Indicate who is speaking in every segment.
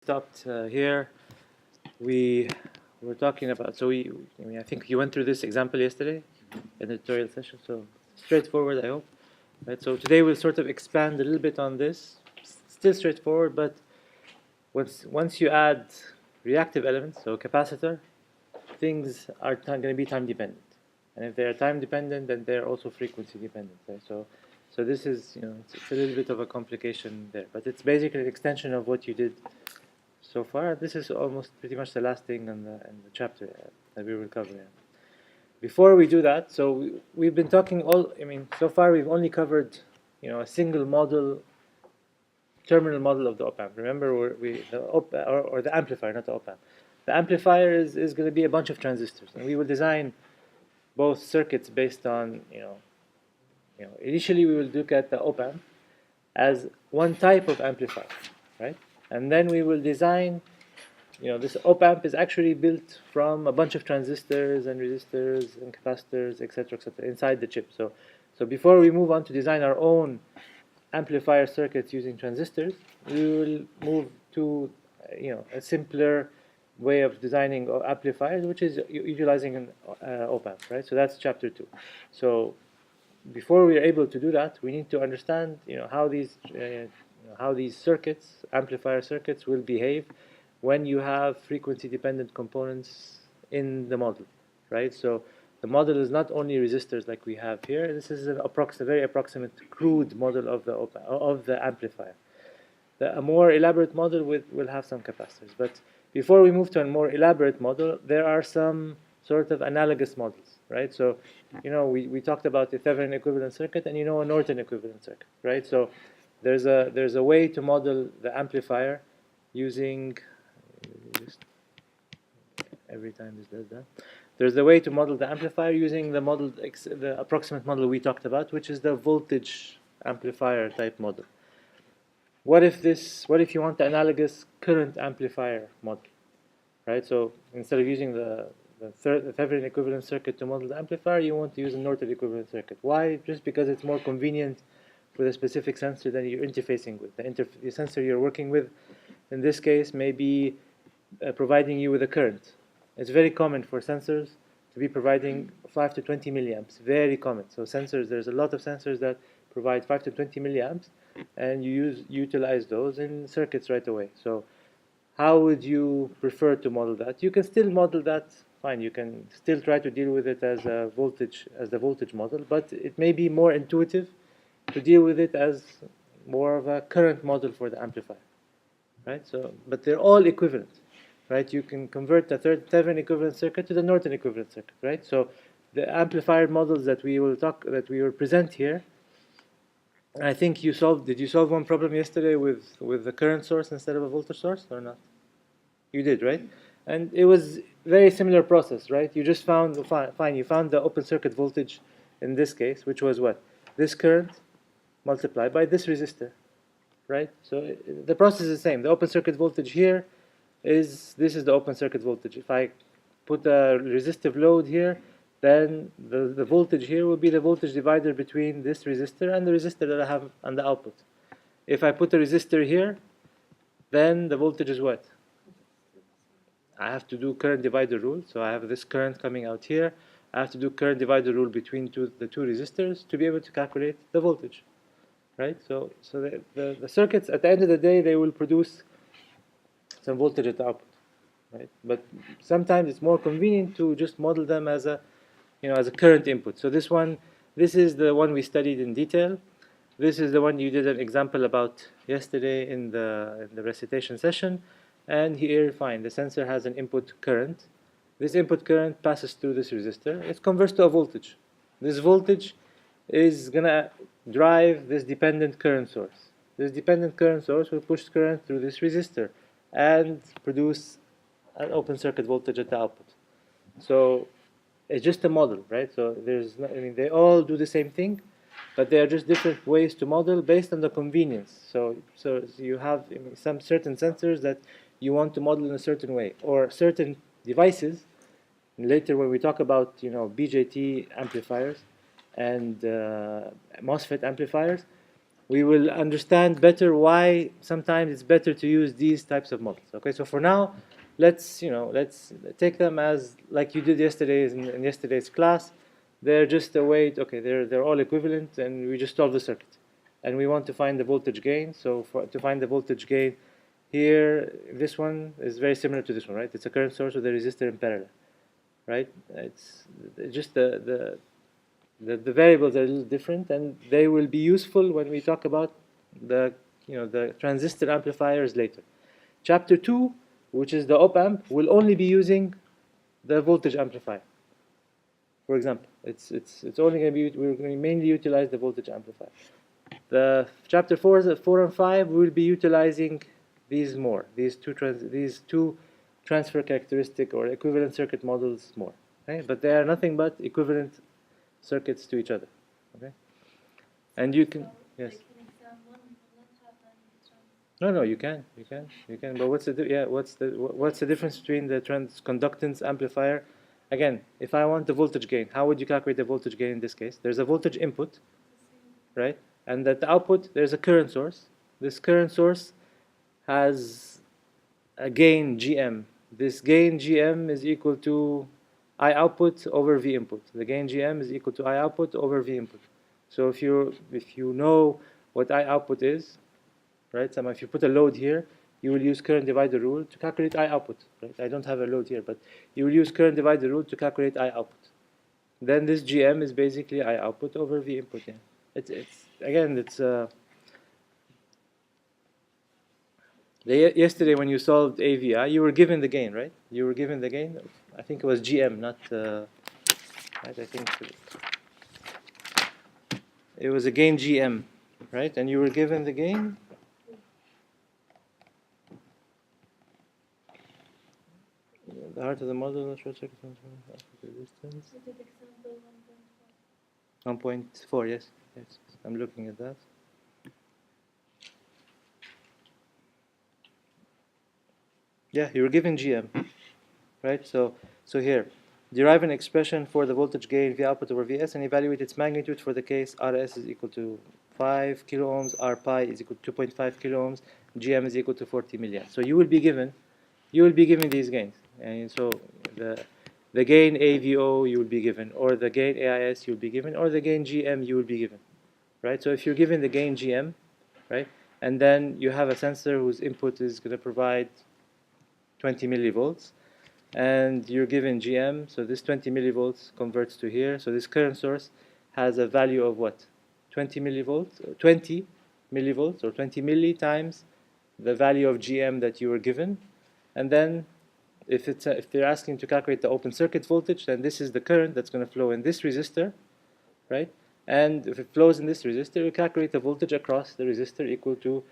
Speaker 1: stopped here, we were talking about. I think you went through this example yesterday in the tutorial session. So straightforward, I hope. Right. So today we'll sort of expand a little bit on this. Still straightforward, but once you add reactive elements, so capacitor, things are going to be time dependent, and if they are time dependent, then they're also frequency dependent. Right? So this is it's a little bit of a complication there, but it's basically an extension of what you did so far. This is almost pretty much the last thing in the chapter that we will cover. Before we do that, so we've been talking so far we've only covered a single model, terminal model of the op-amp. Remember, the amplifier, not the op-amp. The amplifier is going to be a bunch of transistors, and we will design both circuits based on initially we will look at the op-amp as one type of amplifier, right? And then we will design, this op-amp is actually built from a bunch of transistors and resistors and capacitors, etc., inside the chip. So before we move on to design our own amplifier circuits using transistors, we will move to, a simpler way of designing amplifiers, which is utilizing an op-amp, right? So that's chapter 2. So before we are able to do that, we need to understand, how these circuits, amplifier circuits, will behave when you have frequency-dependent components in the model, right? So the model is not only resistors like we have here. This is a very approximate, crude model of the amplifier. A more elaborate model will have some capacitors. But before we move to a more elaborate model, there are some sort of analogous models, right? So, we talked about the Thevenin equivalent circuit and a Norton equivalent circuit, right? So there's a way to model the amplifier using, every time this does that. There's a way to model the amplifier using the approximate model we talked about, which is the voltage amplifier type model. What if you want the analogous current amplifier model, right? So instead of using the Thevenin equivalent circuit to model the amplifier, you want to use a Norton equivalent circuit. Why? Just because it's more convenient for the specific sensor that you're interfacing with. The sensor you're working with, in this case, may be providing you with a current. It's very common for sensors to be providing 5 to 20 milliamps. Very common. So there's a lot of sensors that provide 5 to 20 milliamps, and you utilize those in circuits right away. So how would you prefer to model that? You can still model that fine. You can still try to deal with it as the voltage model, but it may be more intuitive to deal with it as more of a current model for the amplifier, right? So, but they're all equivalent, right? You can convert the Thevenin equivalent circuit to the Norton equivalent circuit, right? So the amplifier models that we will present here, I think did you solve one problem yesterday with the current source instead of a voltage source or not? You did, right? And it was very similar process, right? You just found, fine, you found the open circuit voltage in this case, which was what? This current multiplied by this resistor, right? So the process is the same. The open circuit voltage here this is the open circuit voltage. If I put a resistive load here, then the voltage here will be the voltage divider between this resistor and the resistor that I have on the output. If I put a resistor here, then the voltage is what? I have to do current divider rule. So I have this current coming out here. I have to do current divider rule between the two resistors to be able to calculate the voltage, right? So the circuits, at the end of the day, they will produce some voltage at the output, right? But sometimes it's more convenient to just model them as a current input. So this is the one we studied in detail. This is the one you did an example about yesterday in the recitation session. And here, fine, the sensor has an input current. This input current passes through this resistor. It converts to a voltage. This voltage is going to drive this dependent current source. This dependent current source will push current through this resistor and produce an open circuit voltage at the output. So it's just a model, right? So they all do the same thing, but they are just different ways to model based on the convenience. So you have some certain sensors that you want to model in a certain way, or certain devices. Later, when we talk about BJT amplifiers and MOSFET amplifiers, we will understand better why sometimes it's better to use these types of models. Okay, so for now, let's take them as like you did yesterday's in yesterday's class. They're just a way. Okay, they're all equivalent, and we just solve the circuit, and we want to find the voltage gain. So to find the voltage gain, here this one is very similar to this one, right? It's a current source with a resistor in parallel, right? It's just the variables are a little different, and they will be useful when we talk about the transistor amplifiers later. Chapter 2, which is the op-amp, will only be using the voltage amplifier. For example, it's only going to be, we're going to mainly utilize the voltage amplifier. The chapter 4 and 5 will be utilizing these more, these two transfer characteristic or equivalent circuit models more. Okay? But they are nothing but equivalent circuits to each other. Okay? And you can, yes. No, you can. But what's the difference between the transconductance amplifier? Again, if I want the voltage gain, how would you calculate the voltage gain in this case? There's a voltage input, right? And at the output, there's a current source. This current source has a gain GM. This gain GM is equal to I output over V input. The gain GM is equal to I output over V input. So if you know what I output is, right? So if you put a load here, you will use current divider rule to calculate I output. Right? I don't have a load here, but you will use current divider rule to calculate I output. Then this GM is basically I output over V input. Yeah. Yesterday when you solved AVI, you were given the gain, right? You were given the gain. I think it was GM, not. Right? I think it was a gain GM, right? And you were given the gain. The heart of the model, short circuit resistance. 1.4, yes. I'm looking at that. Yeah, you were given GM, right? So here, derive an expression for the voltage gain V output over Vs and evaluate its magnitude for the case Rs is equal to 5 kilo ohms, R pi is equal to 2.5 kilo ohms, GM is equal to 40 milliamps. So you will be given these gains, and so the gain AVO you will be given, or the gain AIS you will be given, or the gain GM you will be given, right? So if you're given the gain GM, right, and then you have a sensor whose input is going to provide 20 millivolts, and you're given GM, so this 20 millivolts converts to here. So this current source has a value of what? 20 millivolts, or 20 millivolts, or 20 milli times the value of GM that you were given. And then if they're asking to calculate the open circuit voltage, then this is the current that's going to flow in this resistor, right? And if it flows in this resistor, you calculate the voltage across the resistor equal to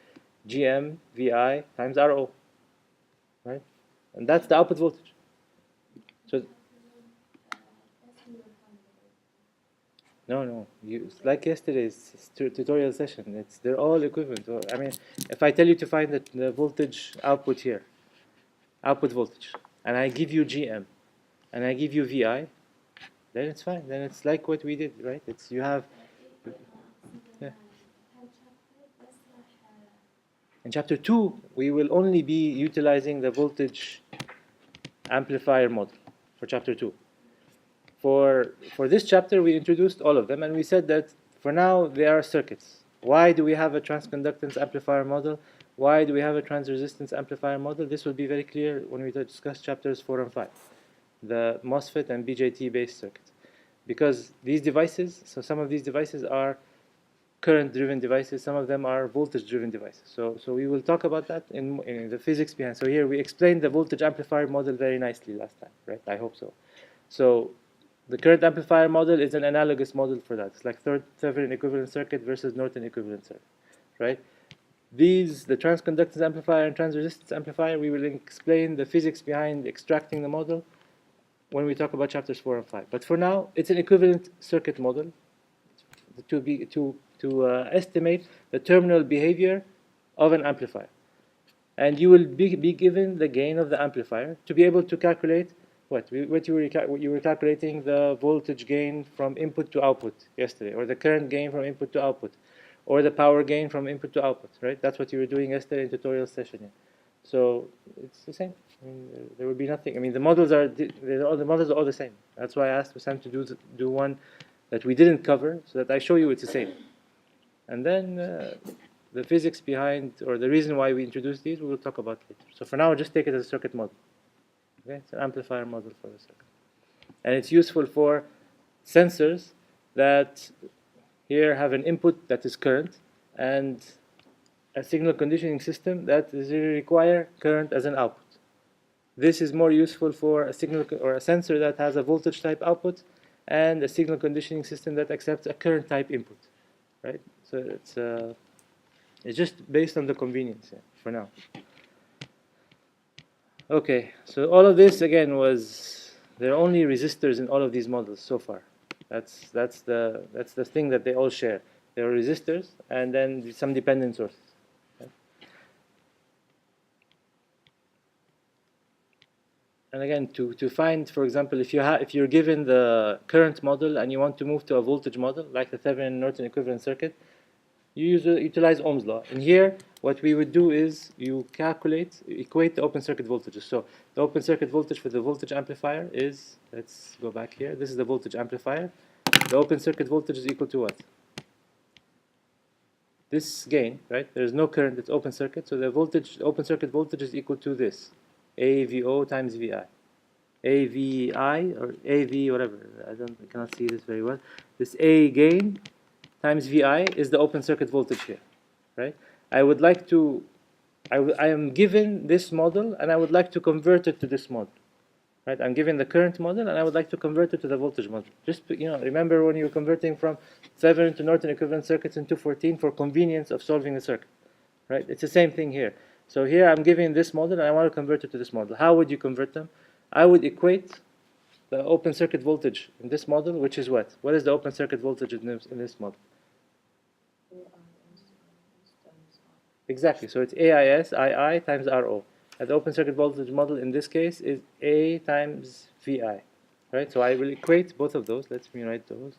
Speaker 1: GM VI times RO, right? And that's the output voltage. So no, it's like yesterday's tutorial session. They're all equivalent. I mean, if I tell you to find the voltage output here, output voltage, and I give you GM, and I give you VI, then it's fine. Then it's like what we did, right? You have. Yeah. In chapter 2, we will only be utilizing the voltage amplifier model for chapter 2. For this chapter, we introduced all of them, and we said that for now they are circuits. Why do we have a transconductance amplifier model? Why do we have a transresistance amplifier model? This will be very clear when we discuss chapters 4 and 5, the MOSFET and BJT based circuits. Because these devices, so some of these devices are current-driven devices, some of them are voltage-driven devices. So we will talk about that in the physics behind. So here we explained the voltage amplifier model very nicely last time, right? I hope so. So the current amplifier model is an analogous model for that. It's like Thevenin equivalent circuit versus Norton equivalent circuit, right? The transconductance amplifier and transresistance amplifier, we will explain the physics behind extracting the model when we talk about chapters 4 and 5. But for now, it's an equivalent circuit model to estimate the terminal behavior of an amplifier. And you will be given the gain of the amplifier to be able to calculate what you were calculating the voltage gain from input to output yesterday, or the current gain from input to output. or the power gain from input to output, right? That's what you were doing yesterday in tutorial session. Yeah. So it's the same. I mean, there would be nothing. I mean, the models are the models are all the same. That's why I asked Sam to do one that we didn't cover, so that I show you it's the same. And then the physics behind, or the reason why we introduced these, we will talk about later. So for now, just take it as a circuit model. Okay, it's an amplifier model for the circuit, and it's useful for sensors that here have an input that is current and a signal conditioning system that require current as an output. This is more useful for a signal or a sensor that has a voltage type output and a signal conditioning system that accepts a current type input, right? So it's just based on the convenience for now. Okay, so all of this again there are only resistors in all of these models so far. That's the thing that they all share. There are resistors and then some dependent sources. Okay? And again, to find, for example, if you're given the current model and you want to move to a voltage model like the Thevenin-Norton equivalent circuit, you utilize Ohm's law. And here, what we would do is you equate the open circuit voltages. So the open circuit voltage for the voltage amplifier is, let's go back here, this is the voltage amplifier. The open circuit voltage is equal to what? This gain, right? There's no current, it's open circuit, so the open circuit voltage is equal to this, AVO times VI. AVI or AV, whatever, I cannot see this very well. This A gain times VI is the open circuit voltage here, right? I am given this model and I would like to convert it to this model, right? I'm given the current model and I would like to convert it to the voltage model. Just, remember when you were converting from Thevenin to Norton equivalent circuits in 214 for convenience of solving the circuit, right? It's the same thing here. So here I'm giving this model and I want to convert it to this model. How would you convert them? I would equate the open circuit voltage in this model, which is what? What is the open circuit voltage in this model? Exactly, so it's AIS, II times RO. And the open circuit voltage model in this case is A times VI. Right, so I will equate both of those. Let me write those.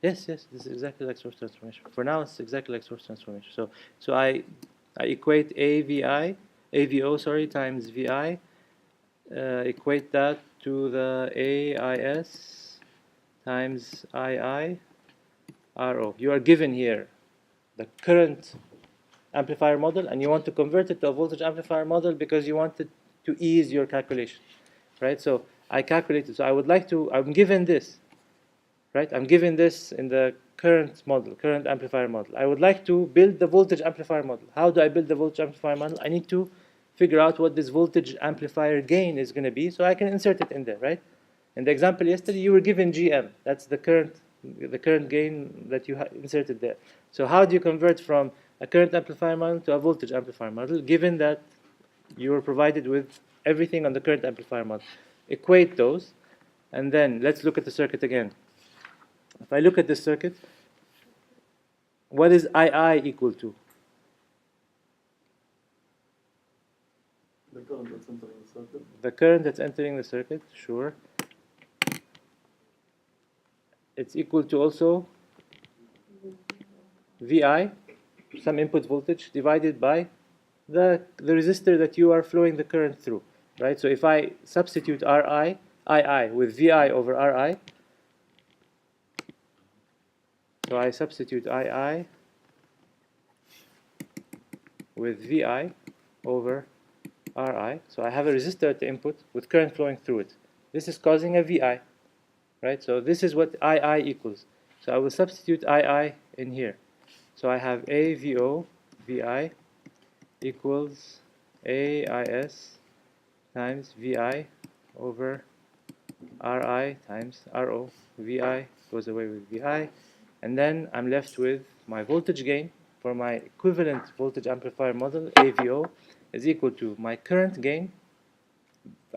Speaker 1: Yes, this is exactly like source transformation. For now, it's exactly like source transformation. So I equate AVO times VI, equate that to the AIS times II RO. You are given here the current amplifier model, and you want to convert it to a voltage amplifier model because you want it to ease your calculation, right? So I calculated. So I'm given this. Right? I'm given this in the current amplifier model. I would like to build the voltage amplifier model. How do I build the voltage amplifier model? I need to figure out what this voltage amplifier gain is going to be so I can insert it in there, right? In the example yesterday, you were given GM. That's the current gain that you inserted there. So how do you convert from a current amplifier model to a voltage amplifier model, given that you were provided with everything on the current amplifier model? Equate those, and then let's look at the circuit again. If I look at this circuit, what is II equal to?
Speaker 2: The current that's entering the circuit.
Speaker 1: The current that's entering the circuit, sure. It's equal to also VI, some input voltage, divided by the resistor that you are flowing the current through, right? So if I substitute II with VI over RI, so I substitute II with VI over RI. So I have a resistor at the input with current flowing through it. This is causing a VI, right? So this is what II equals. So I will substitute II in here. So I have AVO VI equals AIS times VI over RI times RO. VI goes away with VI. And then I'm left with my voltage gain for my equivalent voltage amplifier model, AVO, is equal to my current gain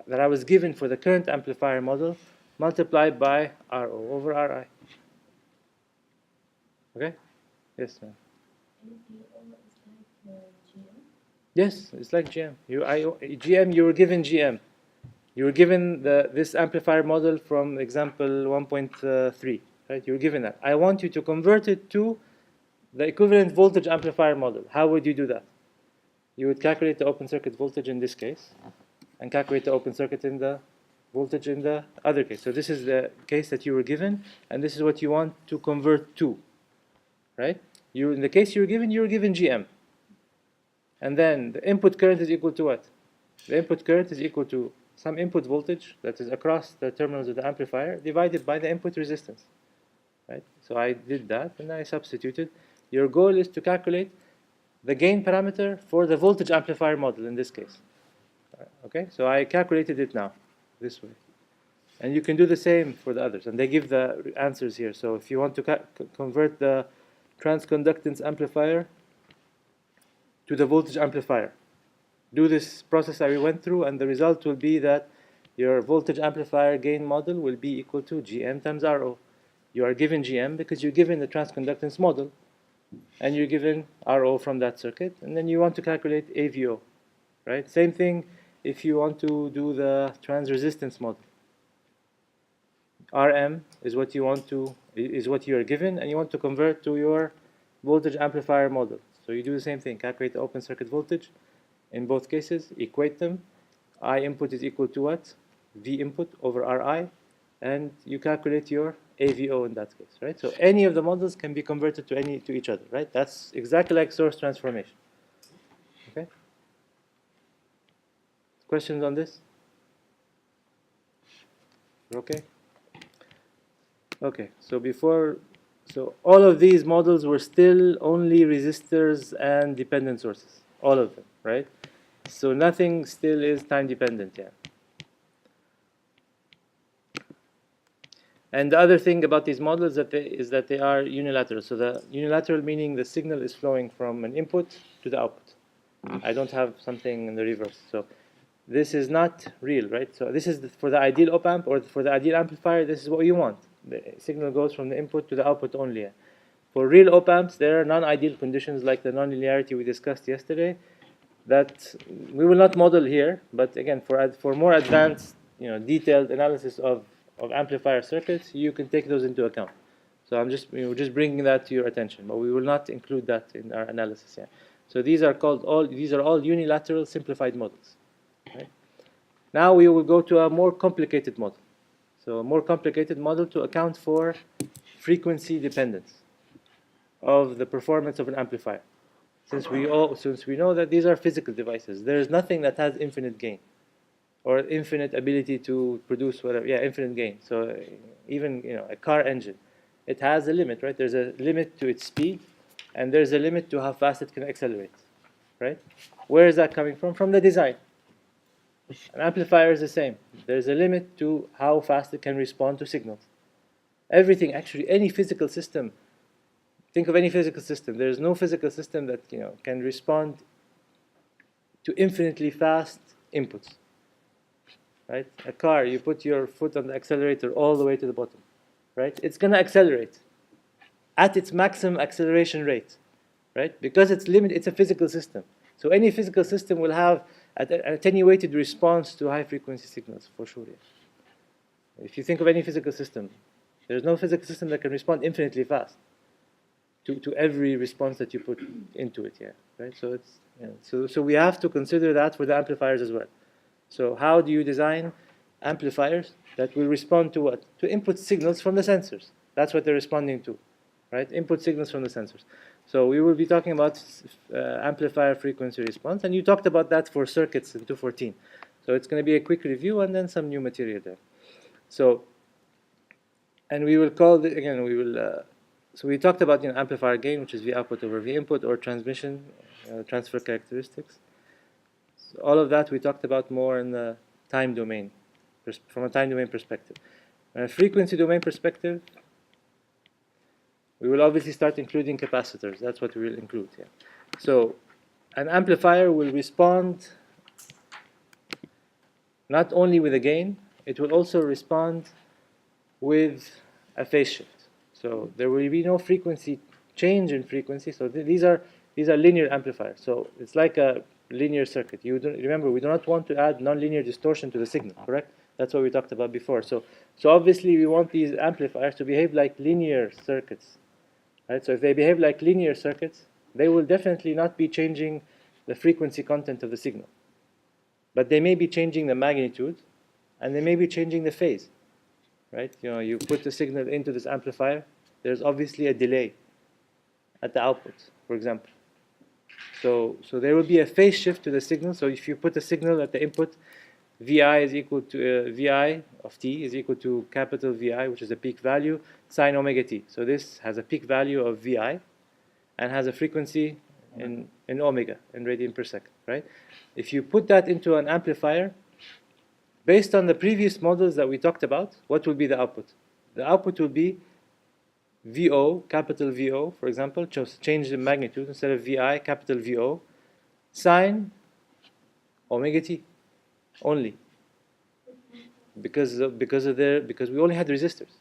Speaker 1: that I was given for the current amplifier model multiplied by RO over RI. Okay? Yes, ma'am.
Speaker 3: AVO is like GM?
Speaker 1: Yes, it's like GM. GM, you were given GM. You were given this amplifier model from example 1.3, right? You were given that. I want you to convert it to the equivalent voltage amplifier model. How would you do that? You would calculate the open circuit voltage in this case, and calculate the open circuit in the voltage in the other case. So this is the case that you were given, and this is what you want to convert to, right? In the case you were given GM. And then the input current is equal to what? The input current is equal to some input voltage that is across the terminals of the amplifier divided by the input resistance, right? So I did that and I substituted. Your goal is to calculate the gain parameter for the voltage amplifier model in this case. Okay, so I calculated it now this way. And you can do the same for the others. And they give the answers here. So if you want to convert the transconductance amplifier to the voltage amplifier, do this process that we went through, and the result will be that your voltage amplifier gain model will be equal to GM times RO. You are given GM because you're given the transconductance model, and you're given RO from that circuit, and then you want to calculate AVO, right? Same thing if you want to do the transresistance model. RM is what you are given, and you want to convert to your voltage amplifier model. So you do the same thing, calculate the open circuit voltage in both cases, equate them. I input is equal to what? V input over Ri, and you calculate your AVO in that case, right? So any of the models can be converted to each other, right? That's exactly like source transformation. Okay? Questions on this? Okay. Okay. So all of these models were still only resistors and dependent sources, all of them, right? So nothing still is time dependent yet. And the other thing about these models is that they are unilateral. So the unilateral meaning the signal is flowing from an input to the output. I don't have something in the reverse. So this is not real, right? So this is for the ideal op-amp or for the ideal amplifier, this is what you want. The signal goes from the input to the output only. For real op-amps, there are non-ideal conditions like the nonlinearity we discussed yesterday that we will not model here, but again, for more advanced, detailed analysis of amplifier circuits, you can take those into account. So we're just bringing that to your attention, but we will not include that in our analysis here. So these are all unilateral simplified models. Right? Now we will go to a more complicated model. So a more complicated model to account for frequency dependence of the performance of an amplifier. Since we know that these are physical devices, there is nothing that has infinite gain or infinite ability to produce whatever. Yeah, infinite gain. So even a car engine, it has a limit, right? There's a limit to its speed, and there's a limit to how fast it can accelerate, right? Where is that coming from? From the design. An amplifier is the same. There's a limit to how fast it can respond to signals. Everything, actually, any physical system. Think of any physical system. There's no physical system that can respond to infinitely fast inputs. Right? A car, you put your foot on the accelerator all the way to the bottom. Right? It's going to accelerate at its maximum acceleration rate. Right? Because it's a physical system. So any physical system will have an attenuated response to high frequency signals, for sure. Yeah. If you think of any physical system, there's no physical system that can respond infinitely fast to every response that you put into it. Yeah, right. So so we have to consider that for the amplifiers as well. So how do you design amplifiers that will respond to what? To input signals from the sensors. That's what they're responding to, right? Input signals from the sensors. So we will be talking about amplifier frequency response, and you talked about that for circuits in 214. So it's going to be a quick review and then some new material there. So, and we will call the, again, we will, so we talked about amplifier gain, which is V output over V input, or transmission, transfer characteristics. So all of that we talked about more in the time domain, from a time domain perspective. Frequency domain perspective, we will obviously start including capacitors. That's what we will include here. So an amplifier will respond not only with a gain, it will also respond with a phase shift. So there will be no frequency change in frequency. So these are linear amplifiers. So it's like linear circuit. Remember, we do not want to add nonlinear distortion to the signal, correct? That's what we talked about before. So obviously we want these amplifiers to behave like linear circuits, right? So if they behave like linear circuits, they will definitely not be changing the frequency content of the signal. But they may be changing the magnitude, and they may be changing the phase, right? You put the signal into this amplifier, there's obviously a delay at the output, for example. So there will be a phase shift to the signal. So if you put a signal at the input, Vi is equal to Vi of t is equal to capital Vi, which is a peak value, sine omega t. So this has a peak value of Vi and has a frequency in omega, in radian per second, right? If you put that into an amplifier, based on the previous models that we talked about, what will be the output? The output will be VO, capital VO, for example, just change the magnitude instead of VI, capital VO, sine omega t only, because we only had resistors,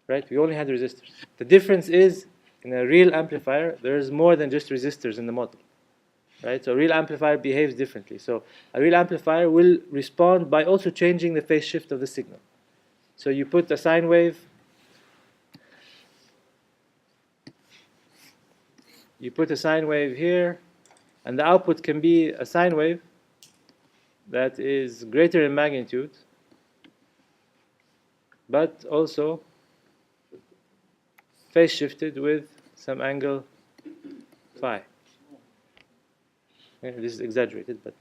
Speaker 1: right? We only had resistors. The difference is, in a real amplifier, there's more than just resistors in the model, right? So a real amplifier behaves differently. So a real amplifier will respond by also changing the phase shift of the signal. So you put a sine wave, here, and the output can be a sine wave that is greater in magnitude, but also phase shifted with some angle phi. This is exaggerated, but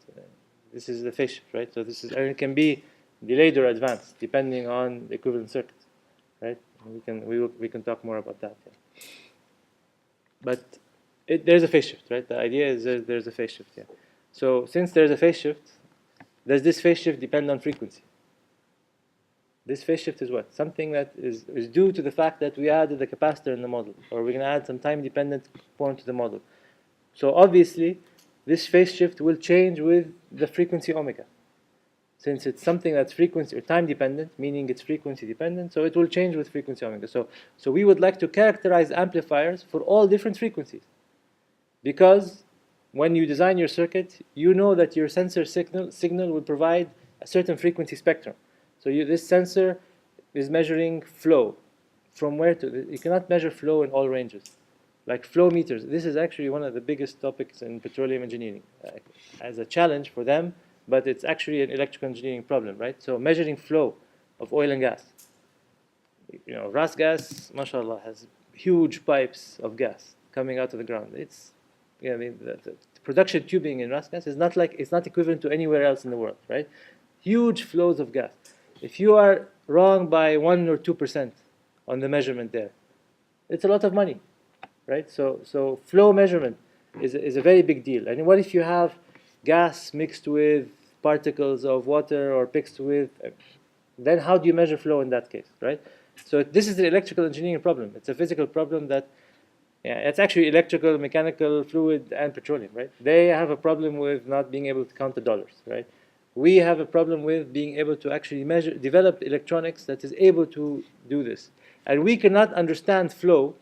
Speaker 1: this is the phase shift, right? So this is, and it can be delayed or advanced depending on the equivalent circuit, right? We can talk more about that. Yeah. But there's a phase shift, right? The idea is there's a phase shift. Yeah. So since there's a phase shift, does this phase shift depend on frequency? This phase shift is what? Something that is due to the fact that we added a capacitor in the model, or we're going to add some time-dependent component to the model. So obviously, this phase shift will change with the frequency omega. Since it's something that's frequency or time-dependent, meaning it's frequency-dependent, so it will change with frequency omega. So we would like to characterize amplifiers for all different frequencies. Because when you design your circuit, you know that your sensor signal will provide a certain frequency spectrum. So this sensor is measuring flow. From where to? You cannot measure flow in all ranges. Like flow meters. This is actually one of the biggest topics in petroleum engineering. As a challenge for them, but it's actually an electrical engineering problem, right? So measuring flow of oil and gas. Ras gas, mashallah, has huge pipes of gas coming out of the ground. The production tubing in Ras gas is not equivalent to anywhere else in the world, right? Huge flows of gas. If you are wrong by 1 or 2% on the measurement there, it's a lot of money, right? So flow measurement is a very big deal. And what if you have gas mixed with particles of water or mixed with, then how do you measure flow in that case, right? So this is an electrical engineering problem. It's a physical problem that, it's actually electrical, mechanical, fluid, and petroleum, right? They have a problem with not being able to count the dollars, right? We have a problem with being able to actually develop electronics that is able to do this. And we cannot understand flow,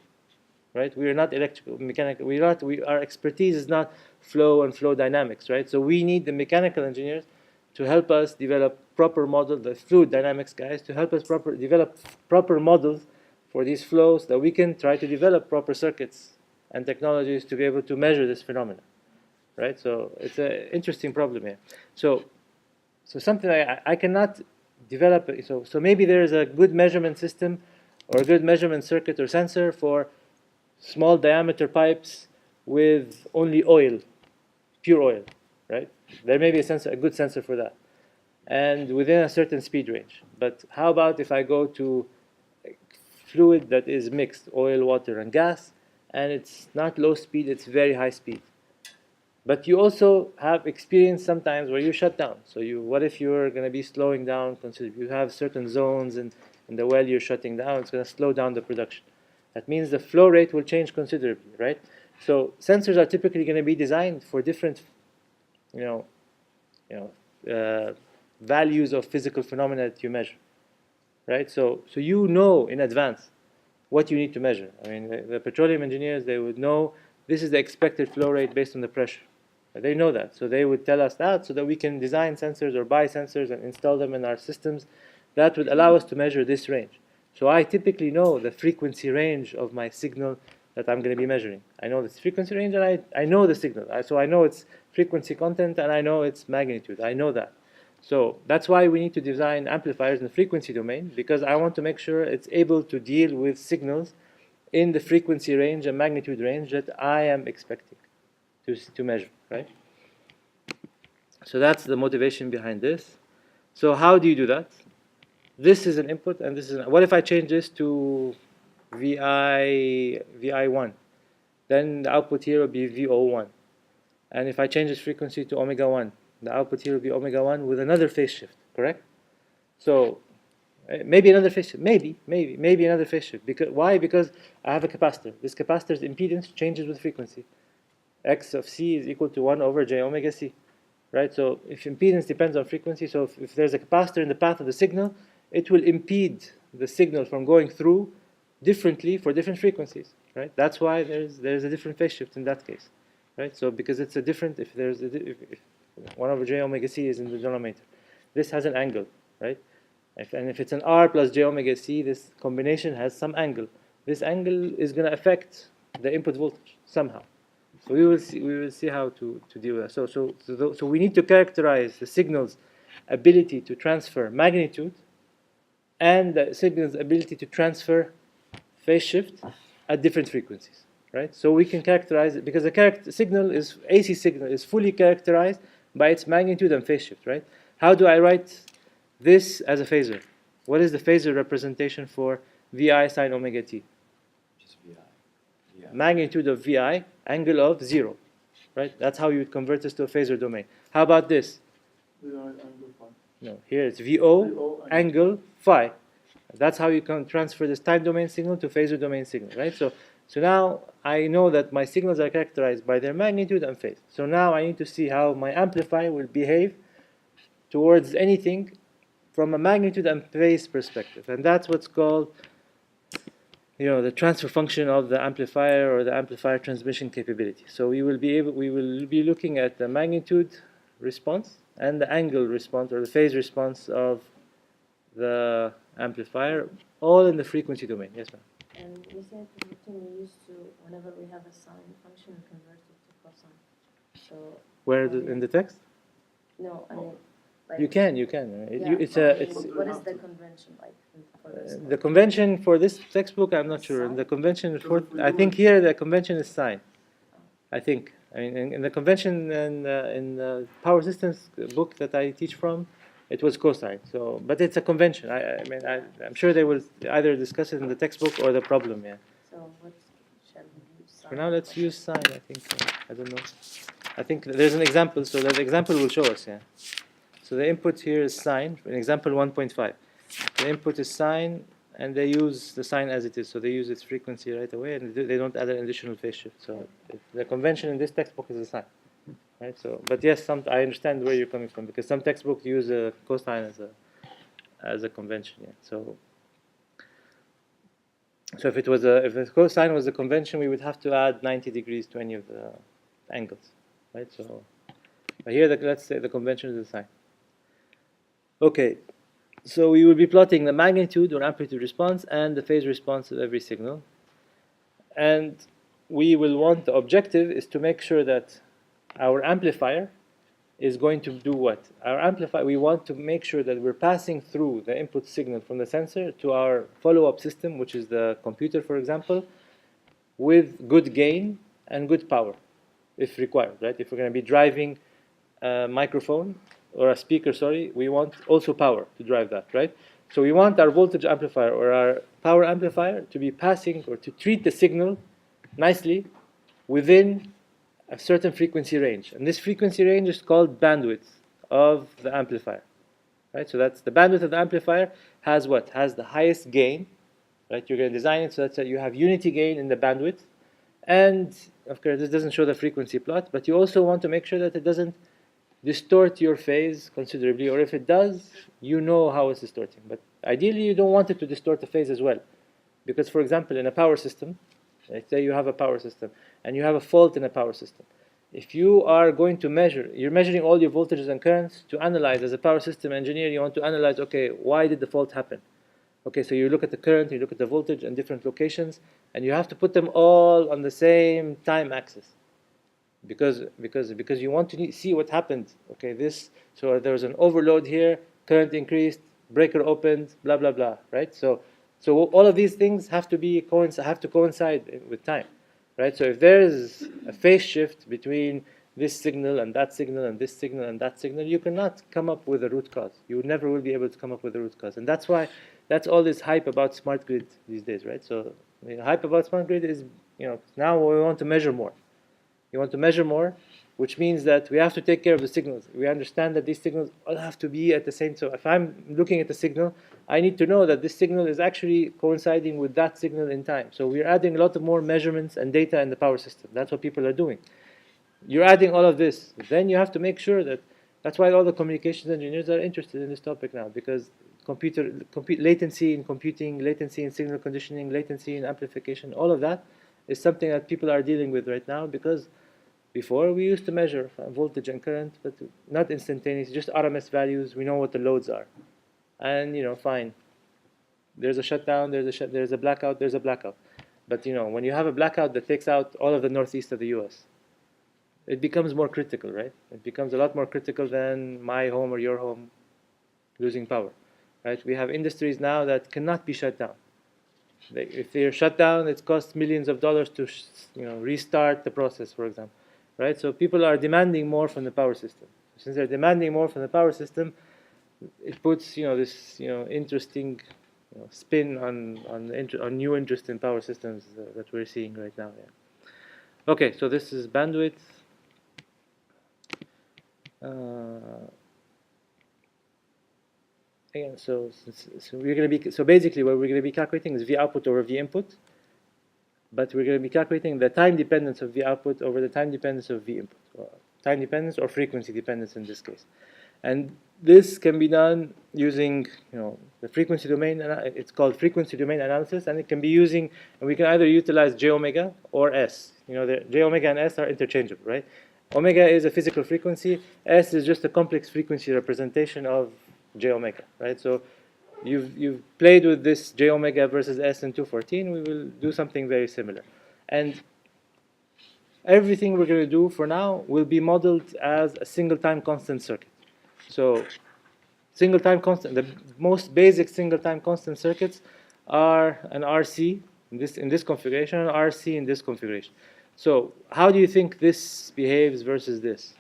Speaker 1: right? We are not electrical, mechanical. Our expertise is not flow and flow dynamics, right? So we need the mechanical engineers to help us develop proper models, the fluid dynamics guys, to help us develop proper models for these flows, that we can try to develop proper circuits and technologies to be able to measure this phenomenon, right? So it's an interesting problem here. So something I cannot develop. So maybe there is a good measurement system or a good measurement circuit or sensor for small diameter pipes with only oil, pure oil, right? There may be a good sensor for that, and within a certain speed range. But how about if I go to fluid that is mixed, oil, water, and gas, and it's not low speed, it's very high speed. But you also have experience sometimes where you shut down. So what if you're going to be slowing down considerably? You have certain zones in the well you're shutting down, it's going to slow down the production. That means the flow rate will change considerably, right? So sensors are typically going to be designed for different, values of physical phenomena that you measure, right? So you know in advance what you need to measure. I mean, the petroleum engineers, they would know this is the expected flow rate based on the pressure. They know that, so they would tell us that so that we can design sensors or buy sensors and install them in our systems that would allow us to measure this range. So I typically know the frequency range of my signal that I'm going to be measuring. I know this frequency range, and I know the signal. So I know its frequency content, and I know its magnitude. I know that. So that's why we need to design amplifiers in the frequency domain, because I want to make sure it's able to deal with signals in the frequency range and magnitude range that I am expecting to measure, right? So that's the motivation behind this. So how do you do that? This is an input, and this is what if I change this to VI1? Then the output here will be VO1. And if I change this frequency to omega 1, the output here will be omega 1 with another phase shift, correct? So maybe another phase shift, maybe another phase shift. Why? Because I have a capacitor. This capacitor's impedance changes with frequency. X of C is equal to 1 over j omega C, right? So if impedance depends on frequency, so if there's a capacitor in the path of the signal, it will impede the signal from going through differently for different frequencies, right? That's why there's a different phase shift in that case, right? So because it's a different, if 1 over j omega C is in the denominator, this has an angle, right? And if it's an R plus j omega C, this combination has some angle. This angle is going to affect the input voltage somehow. So we will see how to deal with that. So we need to characterize the signal's ability to transfer magnitude and the signal's ability to transfer phase shift at different frequencies, right? So we can characterize it because the signal is AC signal is fully characterized by its magnitude and phase shift, right? How do I write this as a phasor? What is the phasor representation for VI sine omega t?
Speaker 2: Just VI.
Speaker 1: Magnitude of VI, angle of 0, right? That's how you would convert this to a phasor domain. How about this?
Speaker 3: VI angle phi.
Speaker 1: No, here it's VO angle phi. That's how you can transfer this time domain signal to phasor domain signal, right? So now I know that my signals are characterized by their magnitude and phase. So now I need to see how my amplifier will behave towards anything from a magnitude and phase perspective, and that's what's called, the transfer function of the amplifier or the amplifier transmission capability. So we will be looking at the magnitude response and the angle response or the phase response of the amplifier, all in the frequency domain. Yes, ma'am.
Speaker 4: And you said we can use to, whenever we have a sine function, convert it to cosine. So
Speaker 1: Where in the text?
Speaker 4: no, I mean, like,
Speaker 1: You can.
Speaker 4: what is the convention like for this?
Speaker 1: The convention for this textbook, I'm not sure. The convention for, I think here the convention is sine. I think. I mean, in the convention and in the power systems book that I teach from, it was cosine. So, but it's a convention. I'm sure they will either discuss it in the textbook or the problem. Yeah.
Speaker 4: So what shall we use?
Speaker 1: For now, let's use sine. I think. I don't know. I think there's an example. So that example will show us. Yeah. So the input here is sine. In example 1.5, the input is sine, and they use the sine as it is. So they use its frequency right away, and they don't add an additional phase shift. So the convention in this textbook is a sine, right? So, but yes, I understand where you're coming from because some textbooks use a cosine as a convention. Yeah. So if the cosine was the convention, we would have to add 90 degrees to any of the angles, right? So, but here, let's say the convention is the sine. Okay, so we will be plotting the magnitude or amplitude response and the phase response of every signal. And we will want, the objective is to make sure that our amplifier is going to do what? We want to make sure that we're passing through the input signal from the sensor to our follow-up system, which is the computer, for example, with good gain and good power, if required, right? If we're going to be driving a microphone, or a speaker, we want also power to drive that, right? So we want our voltage amplifier or our power amplifier to be passing or to treat the signal nicely within a certain frequency range. And this frequency range is called bandwidth of the amplifier, right? So that's the bandwidth of the amplifier has what? Has the highest gain, right? You're going to design it so that you have unity gain in the bandwidth. And of course, this doesn't show the frequency plot, but you also want to make sure that it doesn't distort your phase considerably, or if it does, you know how it's distorting. But ideally, you don't want it to distort the phase as well. Because, for example, in a power system, let's say you have a power system, and you have a fault in a power system. If you are going to measure, you're measuring all your voltages and currents to analyze. As a power system engineer, you want to analyze, okay, why did the fault happen? Okay, so you look at the current, you look at the voltage in different locations, and you have to put them all on the same time axis. Because you want to see what happened. Okay, so there was an overload here, current increased, breaker opened, blah blah blah, right? So all of these things have to coincide with time, right? So if there is a phase shift between this signal and that signal and this signal and that signal, you cannot come up with a root cause. You never will be able to come up with a root cause, and that's all this hype about smart grid these days, right? So the hype about smart grid is, now we want to measure more. You want to measure more, which means that we have to take care of the signals. We understand that these signals all have to be at the same. So if I'm looking at the signal, I need to know that this signal is actually coinciding with that signal in time. So we're adding a lot of more measurements and data in the power system. That's what people are doing. You're adding all of this. Then you have to make sure that's why all the communications engineers are interested in this topic now, because latency in computing, latency in signal conditioning, latency in amplification, all of that is something that people are dealing with right now, because before we used to measure voltage and current, but not instantaneous, just RMS values. We know what the loads are, and fine. There's a shutdown, there's a blackout, there's a blackout. But when you have a blackout that takes out all of the northeast of the U.S., it becomes more critical, right? It becomes a lot more critical than my home or your home losing power, right? We have industries now that cannot be shut down. If they're shut down, it costs millions of dollars to restart the process, for example, right? So people are demanding more from the power system. Since they're demanding more from the power system, it puts this interesting spin on new interest in power systems that we're seeing right now. Yeah. Okay, so this is bandwidth. Again, so we're going to be basically what we're going to be calculating is V output over V input, but we're going to be calculating the time dependence of V output over the time dependence of V input, or time dependence or frequency dependence in this case. And this can be done using the frequency domain. It's called frequency domain analysis, and it can be and we can either utilize J omega or S. The J omega and S are interchangeable, right? Omega is a physical frequency. S is just a complex frequency representation of J omega, right? So you've played with this J omega versus S in 214. We will do something very similar, and everything we're going to do for now will be modeled as a single time constant circuit. So single time constant, the most basic single time constant circuits are an RC in this configuration, and RC in this configuration. So how do you think this behaves versus this?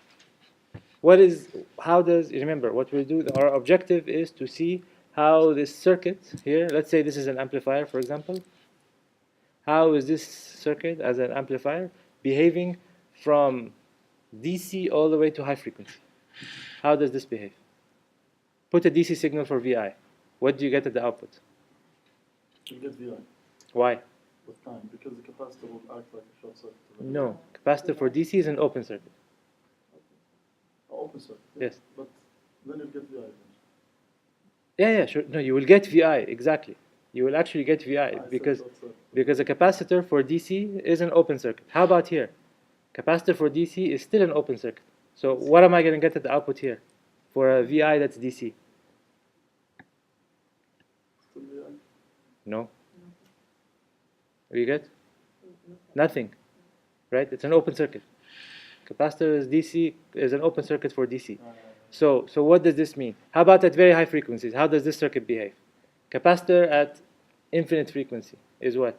Speaker 1: Remember what we'll do, our objective is to see how this circuit here, let's say this is an amplifier, for example. How is this circuit as an amplifier behaving from DC all the way to high frequency? How does this behave? Put a DC signal for VI. What do you get at the output?
Speaker 3: You get VI
Speaker 1: Why?
Speaker 3: with time, because the capacitor will act like a short circuit.
Speaker 1: No, capacitor for DC is an open circuit.
Speaker 3: Open circuit.
Speaker 1: Yes.
Speaker 3: But then you get VI.
Speaker 1: Yeah, sure. No, you will get VI, exactly. You will actually get VI because a capacitor for DC is an open circuit. How about here? Capacitor for DC is still an open circuit. So what am I going to get at the output here for a VI that's DC?
Speaker 3: Still VI?
Speaker 1: No. What do you get? Nothing. Right? It's an open circuit. Capacitor is DC is an open circuit for DC. So what does this mean? How about at very high frequencies? How does this circuit behave? Capacitor at infinite frequency is what?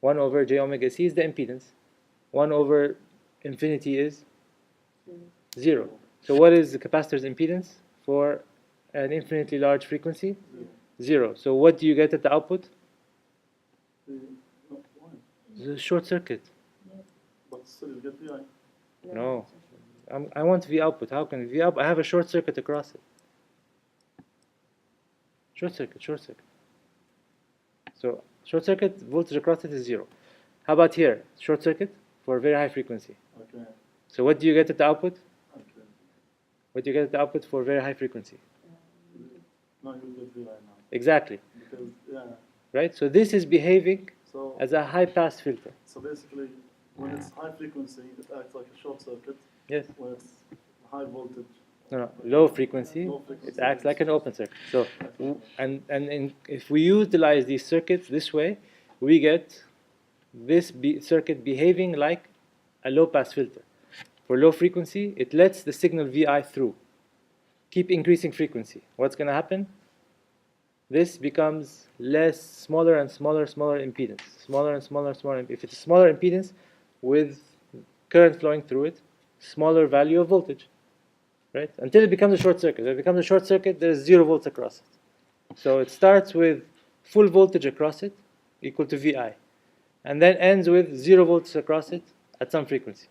Speaker 1: 1 over J omega C is the impedance. 1 over infinity is 0. So what is the capacitor's impedance for an infinitely large frequency? 0. So what do you get at the output? The short circuit.
Speaker 3: But still you get VI.
Speaker 1: No. I want V output. How can V output? I have a short circuit across it. Short circuit. So short circuit, voltage across it is 0. How about here? Short circuit for very high frequency.
Speaker 3: Okay.
Speaker 1: So what do you get at the output?
Speaker 3: Okay.
Speaker 1: What do you get at the output for very high frequency?
Speaker 3: No, you get VI now.
Speaker 1: Exactly.
Speaker 3: Because, yeah.
Speaker 1: Right? So this is behaving
Speaker 3: So,
Speaker 1: as a high pass filter.
Speaker 3: so basically, When it's high frequency, it acts like a short circuit.
Speaker 1: Yes.
Speaker 3: When it's high voltage,
Speaker 1: No, low frequency,
Speaker 3: low frequency,
Speaker 1: it acts like an open circuit. So, if we utilize these circuits this way, we get this circuit behaving like a low pass filter. For low frequency, it lets the signal VI through. Keep increasing frequency. What's going to happen? This becomes smaller and smaller impedance. Smaller and smaller. If it's a smaller impedance with current flowing through it, smaller value of voltage. Right? Until it becomes a short circuit. If it becomes a short circuit, there's 0 volts across it. So it starts with full voltage across it, equal to VI. And then ends with 0 volts across it at some frequency.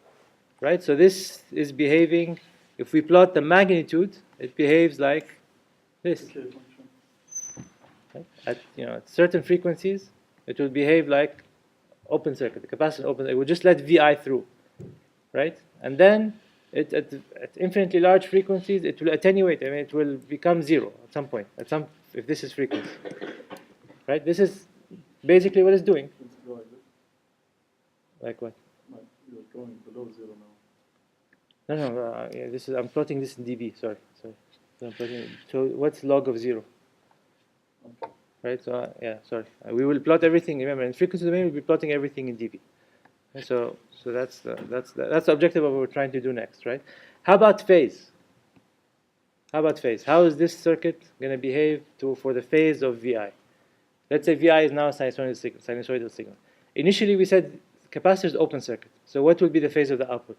Speaker 1: Right? So this is behaving, if we plot the magnitude, it behaves like this.
Speaker 3: decay function.
Speaker 1: Right? At certain frequencies, it will behave like open circuit. The capacitor open. It will just let VI through. Right? And then at infinitely large frequencies, it will attenuate. I mean, it will become 0 at some point. If this is frequency, right? This is basically what it's doing.
Speaker 3: It's go like this.
Speaker 1: Like what?
Speaker 3: Like you're going below 0 now.
Speaker 1: No. Yeah, I'm plotting this in dB. Sorry. So what's log of 0?
Speaker 3: Okay.
Speaker 1: Right. So sorry. We will plot everything. Remember, in frequency domain, we'll be plotting everything in dB. Okay, so that's the objective of what we're trying to do next, right? How about phase? How is this circuit going to behave for the phase of VI? Let's say VI is now a sinusoidal signal. Initially, we said capacitor is open circuit. So what will be the phase of the output?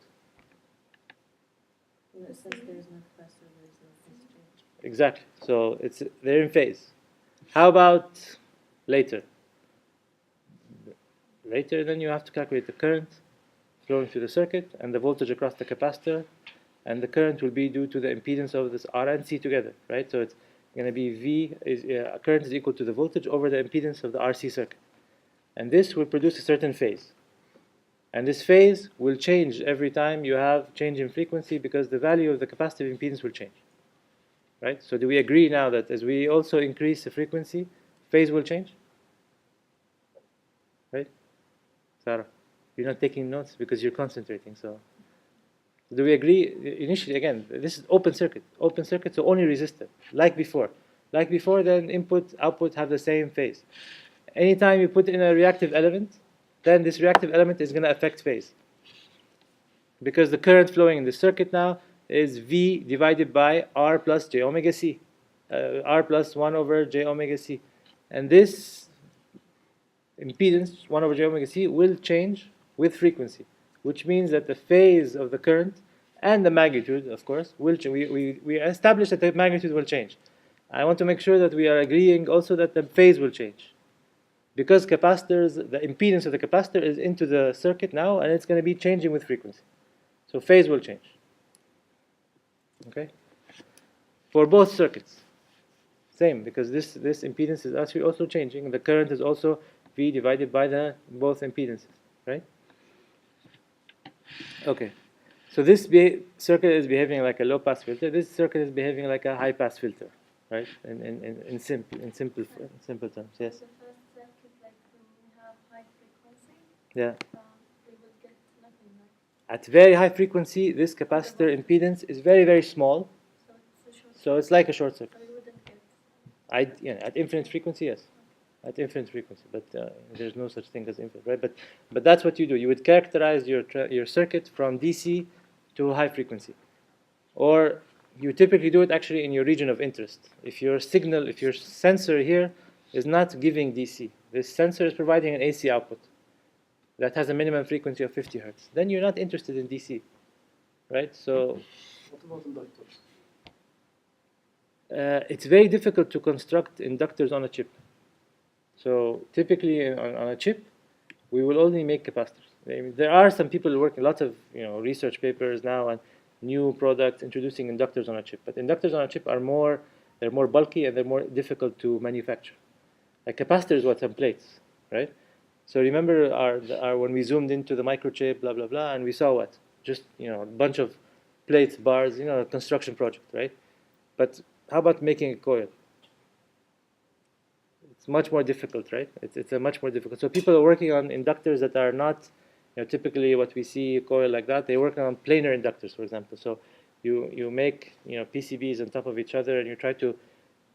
Speaker 4: Since there is no capacitor, there is no constraint.
Speaker 1: Exactly. So they're in phase. How about later? Later, then you have to calculate the current flowing through the circuit and the voltage across the capacitor, and the current will be due to the impedance of this R and C together, right? So it's going to be current is equal to the voltage over the impedance of the RC circuit, and this will produce a certain phase. And this phase will change every time you have change in frequency because the value of the capacitive impedance will change, right? So do we agree now that as we also increase the frequency, phase will change? Right? Sarah, you're not taking notes because you're concentrating. So, do we agree? Initially, again, this is open circuit, so only resistor, like before. Then input, output have the same phase. Anytime you put in a reactive element, then this reactive element is going to affect phase. Because the current flowing in the circuit now is V divided by R plus J omega C, R plus 1 over J omega C. And this impedance 1 over J omega C will change with frequency, which means that the phase of the current and the magnitude, of course, will change. We established that the magnitude will change. I want to make sure that we are agreeing also that the phase will change. Because capacitors, the impedance of the capacitor is into the circuit now, and it's going to be changing with frequency. So phase will change. Okay? For both circuits. Same, because this impedance is actually also changing. The current is also V divided by the both impedances, right? Okay. So this circuit is behaving like a low-pass filter. This circuit is behaving like a high-pass filter, right? In simple terms, yes.
Speaker 2: The first circuit, like when we have high frequency,
Speaker 1: Yeah.
Speaker 2: we will get nothing.
Speaker 1: At very high frequency, this capacitor impedance is very, very small.
Speaker 2: So it's a short.
Speaker 1: So it's like a short circuit.
Speaker 2: So we wouldn't get.
Speaker 1: At infinite frequency, yes. At infinite frequency, but there's no such thing as infinite, right? But that's what you do. You would characterize your circuit from DC to high frequency, or you typically do it actually in your region of interest. If your sensor here is not giving DC, this sensor is providing an AC output that has a minimum frequency of 50 hertz, then you're not interested in DC, right? So
Speaker 3: What about inductors?
Speaker 1: it's very difficult to construct inductors on a chip. So typically on a chip, we will only make capacitors. I mean, there are some people working, lots of research papers now and new products introducing inductors on a chip. But inductors on a chip they're more bulky and they're more difficult to manufacture. Like capacitors, what's on plates, right? So remember our when we zoomed into the microchip, blah blah blah, and we saw what? Just a bunch of plates, bars, a construction project, right? But how about making a coil? It's much more difficult, right? It's a much more difficult. So people are working on inductors that are not typically what we see a coil like that, they work on planar inductors, for example. So you make PCBs on top of each other, and you try to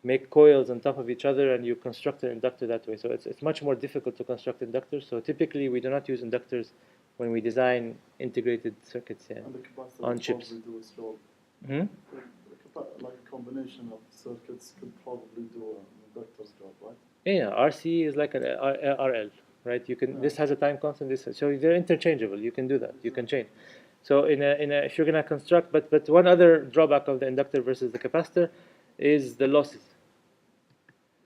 Speaker 1: make coils on top of each other, and you construct an inductor that way. So it's much more difficult to construct inductors. So typically we do not use inductors when we design integrated circuits
Speaker 3: And the capacitor
Speaker 1: on
Speaker 3: would
Speaker 1: chips.
Speaker 3: probably do its job.
Speaker 1: Hmm?
Speaker 3: Like a combination of circuits could probably do an inductor's job, right?
Speaker 1: Yeah, RC is like an RL, right? You can. This has a time constant. So they're interchangeable. You can do that. You can change. So if you're gonna construct, but one other drawback of the inductor versus the capacitor is the losses.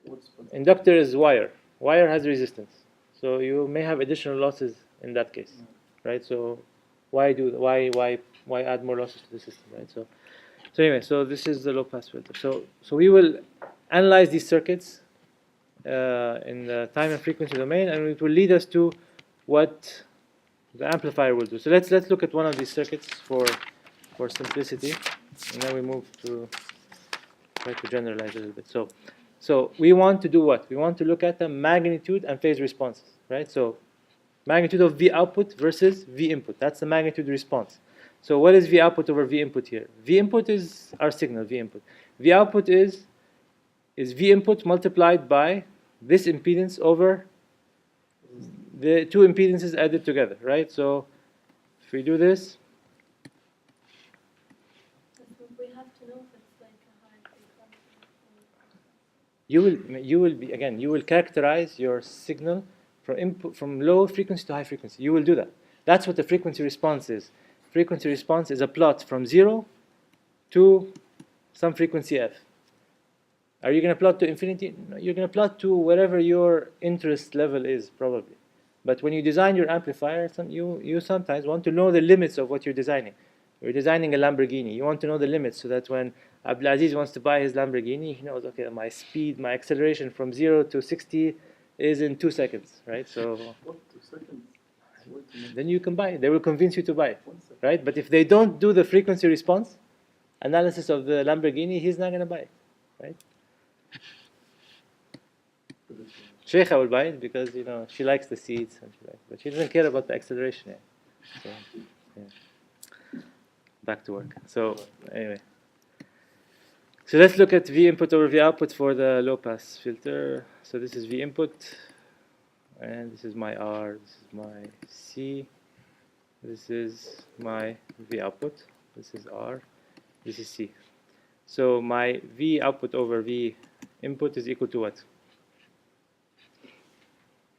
Speaker 3: What's better?
Speaker 1: Inductor is wire. Wire has resistance, so you may have additional losses in that case, right? So why add more losses to the system, right? So anyway, so this is the low pass filter. So we will analyze these circuits in the time and frequency domain, and it will lead us to what the amplifier will do. So let's look at one of these circuits for simplicity, and then we move to try to generalize a little bit. So we want to do what? We want to look at the magnitude and phase responses, right? So magnitude of V output versus V input. That's the magnitude response. So what is V output over V input here? V input is our signal, V input. V output is V input multiplied by this impedance over the two impedances added together, right? So if we do this,
Speaker 2: We have to know if it's like a high frequency.
Speaker 1: you will characterize your signal from low frequency to high frequency. You will do that. That's what the frequency response is. Frequency response is a plot from 0 to some frequency f. Are you going to plot to infinity? No, you're going to plot to whatever your interest level is, probably. But when you design your amplifier, you sometimes want to know the limits of what you're designing. You're designing a Lamborghini. You want to know the limits so that when Abdulaziz wants to buy his Lamborghini, he knows, okay, my speed, my acceleration from 0 to 60 is in 2 seconds, right? So
Speaker 3: What, 2 seconds? Wait a minute.
Speaker 1: then you can buy it. They will convince you to buy it,
Speaker 3: 1 second.
Speaker 1: right? But if they don't do the frequency response analysis of the Lamborghini, he's not going to buy it, right? Sheikha will buy it because she likes the seats, but she doesn't care about the acceleration yet. So, yeah. Back to work. So anyway, so let's look at V input over V output for the low pass filter. So this is V input, and this is my R. This is my C. This is my V output. This is R. This is C. So my V output over V input is equal to what?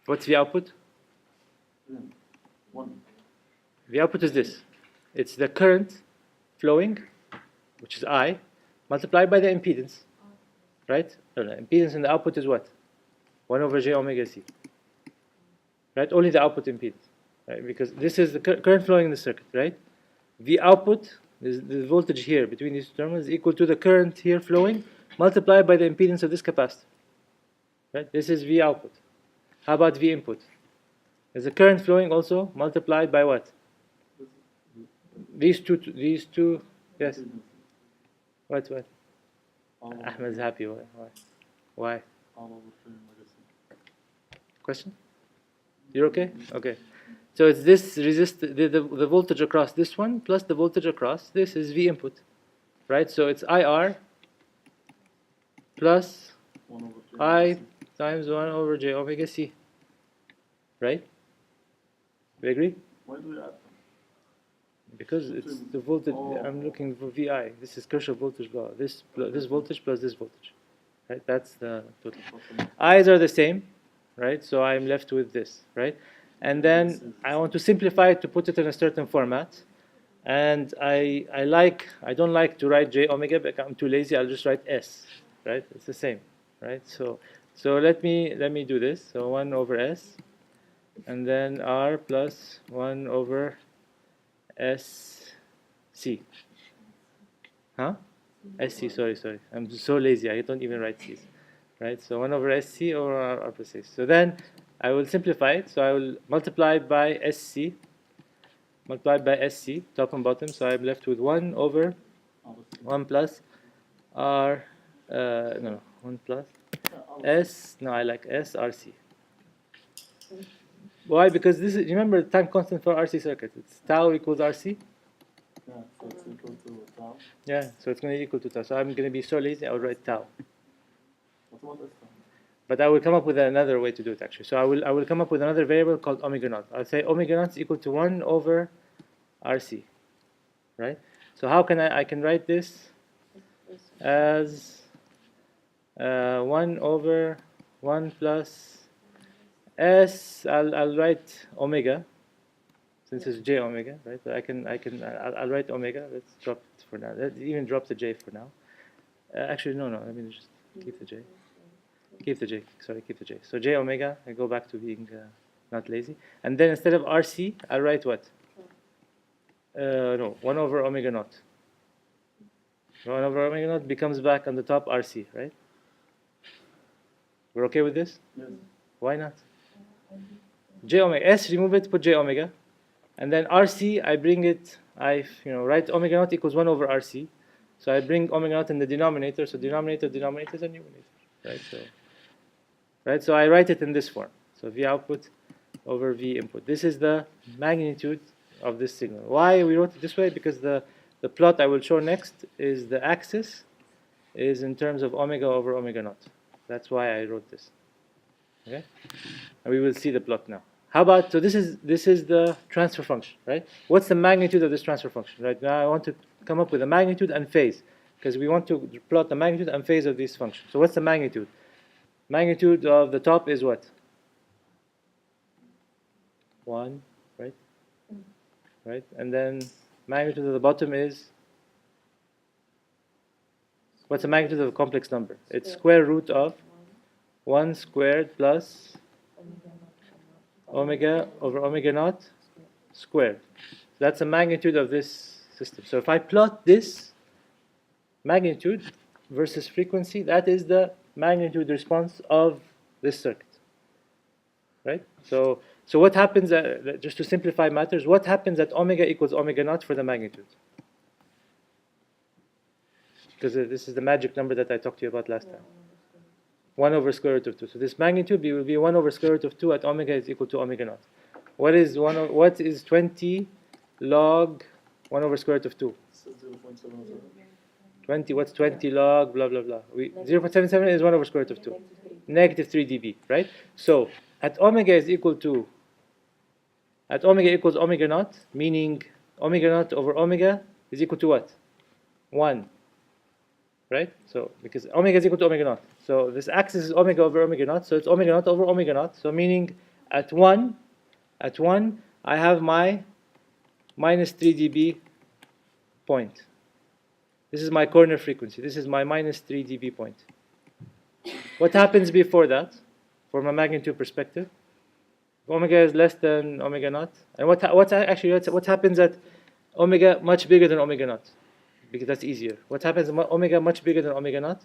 Speaker 1: What's V output?
Speaker 3: 1.
Speaker 1: V output is this. It's the current flowing, which is I, multiplied by the impedance, right? No, impedance in the output is what? 1 over j omega c, right? Only the output impedance, right? Because this is the current flowing in the circuit, right? V output, the voltage here between these two terminals, is equal to the current here flowing multiplied by the impedance of this capacitor, right? This is V output. How about V input? Is the current flowing also multiplied by what? These two, yes. What? Ahmed's happy. Why? Question? You're okay? Okay. So it's this the voltage across this one plus the voltage across this is V input, right? So it's IR plus I times 1 over j omega c, right? We agree?
Speaker 3: Why do we add them?
Speaker 1: Because it's the voltage. I'm looking for VI. This is Kirchhoff voltage law. This voltage plus this voltage, right? That's the total. I's are the same, right? So I'm left with this, right? And then I want to simplify it to put it in a certain format. And I don't like to write j omega, but I'm too lazy. I'll just write s, right? It's the same, right? So let me do this. So 1 over s, and then r plus 1 over SC. Huh? SC, sorry. I'm so lazy, I don't even write C's. Right? So 1 over SC over R plus S. So then I will simplify it. So I will multiply it by SC, top and bottom. So I'm left with 1 over 1 plus R, 1 plus S, no, I like SRC. Why? Because this is, remember the time constant for RC circuit. It's tau equals RC.
Speaker 3: Yeah, so it's equal to tau.
Speaker 1: Yeah, so it's going to equal to tau. So I'm going to be so lazy, I'll write tau.
Speaker 3: But what is tau?
Speaker 1: But I will come up with another way to do it actually. So I will come up with another variable called omega naught. I'll say omega naught is equal to 1 over RC. Right? So how can I can write this as 1 over 1 plus S. I'll write omega, since it's j omega, right? So I'll write omega. Let's drop it for now. Let's even drop the j for now. Actually, no. Let me just keep the j. Keep the j. Sorry, keep the j. So j omega. I go back to being not lazy. And then instead of RC, I'll write what? No, 1 over omega naught. 1 over omega naught becomes back on the top RC, right? We're okay with this?
Speaker 3: Yes.
Speaker 1: Why not? J omega. S, remove it, put j omega. And then RC, I bring it, write omega naught equals 1 over RC. So I bring omega naught in the denominator. So denominator is a numerator, right? So I write it in this form. So V output over V input. This is the magnitude of this signal. Why we wrote it this way? Because the plot I will show next is the axis is in terms of omega over omega naught. That's why I wrote this. Okay? And we will see the plot now. How about, so this is the transfer function, right? What's the magnitude of this transfer function, right? Now I want to come up with a magnitude and phase, because we want to plot the magnitude and phase of these functions. So what's the magnitude? Magnitude of the top is what? 1, right? Right? And then magnitude of the bottom is? What's the magnitude of a complex number? It's square root of 1 squared plus omega over omega naught squared. So that's the magnitude of this system. So if I plot this magnitude versus frequency, that is the magnitude response of this circuit. Right? So what happens, just to simplify matters, what happens at omega equals omega naught for the magnitude? Because this is the magic number that I talked to you about last time. 1 over square root of 2. So this magnitude will be 1 over square root of 2 at omega is equal to omega naught. What is 20 log 1 over square root of 2?
Speaker 3: 0.77.
Speaker 1: 20, what's 20 log blah blah blah. 0.77 is 1 over square root of 2. Negative 3 dB, right? So at omega equals omega naught, meaning omega naught over omega is equal to what? 1. Right? So because omega is equal to omega naught. So this axis is omega over omega naught. So it's omega naught over omega naught. So meaning at 1, I have my minus 3 dB point. This is my corner frequency. This is my minus 3 dB point. What happens before that, from a magnitude perspective? Omega is less than omega naught. And what happens at omega much bigger than omega naught? Because that's easier. What happens at omega much bigger than omega naught?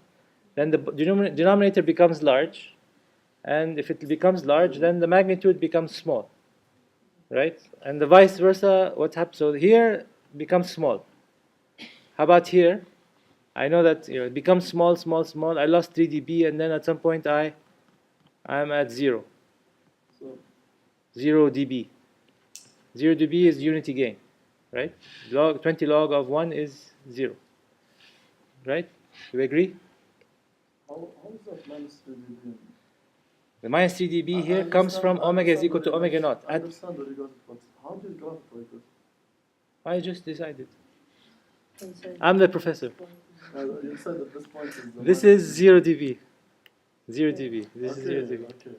Speaker 1: Then the denominator becomes large, and if it becomes large, then the magnitude becomes small, right? And the vice versa. What happens? So here becomes small. How about here? I know that it becomes small. I lost 3 dB, and then at some point I'm at 0.
Speaker 3: So
Speaker 1: 0 dB. 0 dB is unity gain, right? 20 log of 1 is 0, right? Do we agree?
Speaker 3: how is that minus 3 dB?
Speaker 1: The minus 3 dB here comes from omega is equal to omega naught.
Speaker 3: I understand where you got it, but how do you got it like this?
Speaker 1: I just decided. I'm the professor.
Speaker 3: You said at this point is the
Speaker 1: This
Speaker 3: minus-
Speaker 1: is 0 dB. 0 dB. This is 0 dB.
Speaker 3: Okay.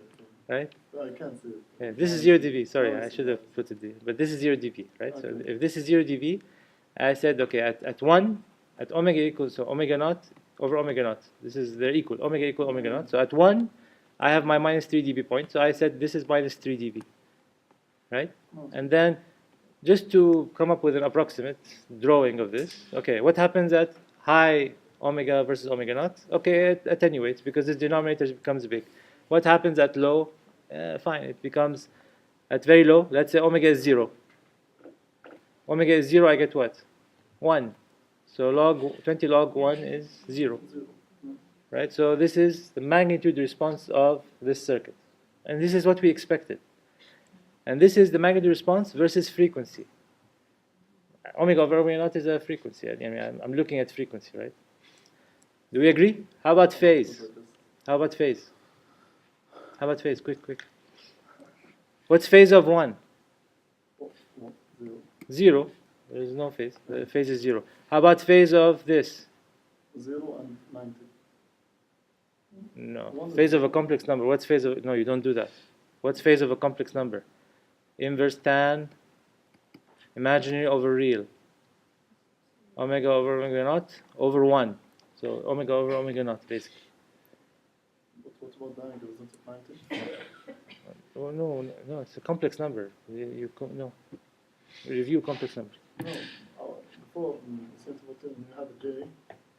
Speaker 1: Right?
Speaker 3: I can't see it.
Speaker 1: Yeah, this is 0 dB. Sorry, I should have put it there. But this is 0 dB, right? So
Speaker 3: Okay.
Speaker 1: if this is 0 dB, I said, okay, at 1, at omega equals, so omega naught over omega naught. They're equal. Omega equal omega naught. So at 1, I have my minus 3 dB point. So I said this is minus 3 dB. Right?
Speaker 3: No.
Speaker 1: And then, just to come up with an approximate drawing of this, okay, what happens at high omega versus omega naught? Okay, it attenuates because this denominator becomes big. What happens at low? Fine, it becomes at very low. Let's say omega is 0. Omega is 0, I get what? 1. So 20 log 1 is 0.
Speaker 3: 0.
Speaker 1: Right? So this is the magnitude response of this circuit. And this is what we expected. And this is the magnitude response versus frequency. Omega over omega naught is a frequency. I mean, I'm looking at frequency, right? Do we agree? How about phase? How about phase? How about phase? Quick. What's phase of 1?
Speaker 3: 0.
Speaker 1: 0. There is no phase. The phase is 0. How about phase of this?
Speaker 3: 0 and 90.
Speaker 1: No. Phase of a complex number. What's phase of... No, you don't do that. What's phase of a complex number? Inverse tan, imaginary over real. Omega over omega naught over 1. So omega over omega naught, basically.
Speaker 3: But what about the angle? Isn't it 90?
Speaker 1: Oh, no, it's a complex number. No. Review complex numbers.
Speaker 3: No. Before, since you had a J,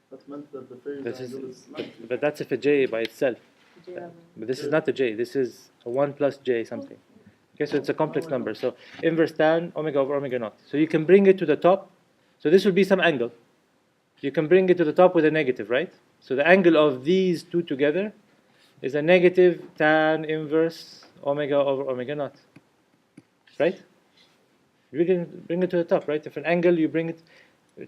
Speaker 3: that meant that the phase angle is 90.
Speaker 1: But that's if a J by itself.
Speaker 4: J over.
Speaker 1: But this is not a J. This is a 1 plus J something. Okay, so it's a complex number. So inverse tan omega over omega naught. So you can bring it to the top. So this will be some angle. You can bring it to the top with a negative, right? So the angle of these two together is a negative tan inverse omega over omega naught. Right? You can bring it to the top, right? If an angle, you bring it,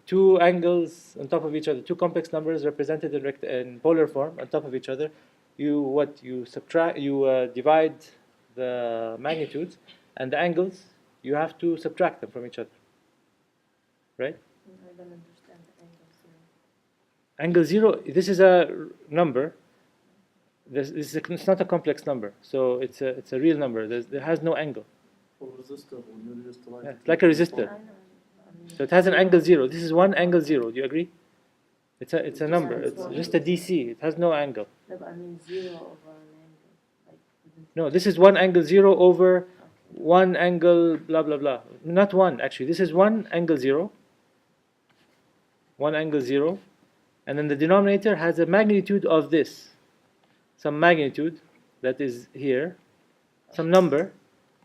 Speaker 1: two angles on top of each other, two complex numbers represented in polar form on top of each other. You divide the magnitudes, and the angles, you have to subtract them from each other. Right?
Speaker 4: I don't understand the angle 0.
Speaker 1: Angle 0, this is a number. It's not a complex number, so it's a real number. There has no angle.
Speaker 3: For resistor, when you used to write
Speaker 1: Yeah,
Speaker 3: it
Speaker 1: it's like a
Speaker 3: in
Speaker 1: resistor.
Speaker 4: I know. I mean,
Speaker 1: So it has an angle 0. This is one angle 0. Do you agree? It's a number.
Speaker 4: Yeah, it's
Speaker 1: It's
Speaker 4: one.
Speaker 1: just a DC. It has no angle.
Speaker 4: No, but I mean 0 over an angle. Like,
Speaker 1: No, this is one angle 0 over
Speaker 4: okay.
Speaker 1: one angle blah blah blah. Not one, actually. This is one angle 0. One angle 0. And then the denominator has a magnitude of this. Some magnitude that is here. Some number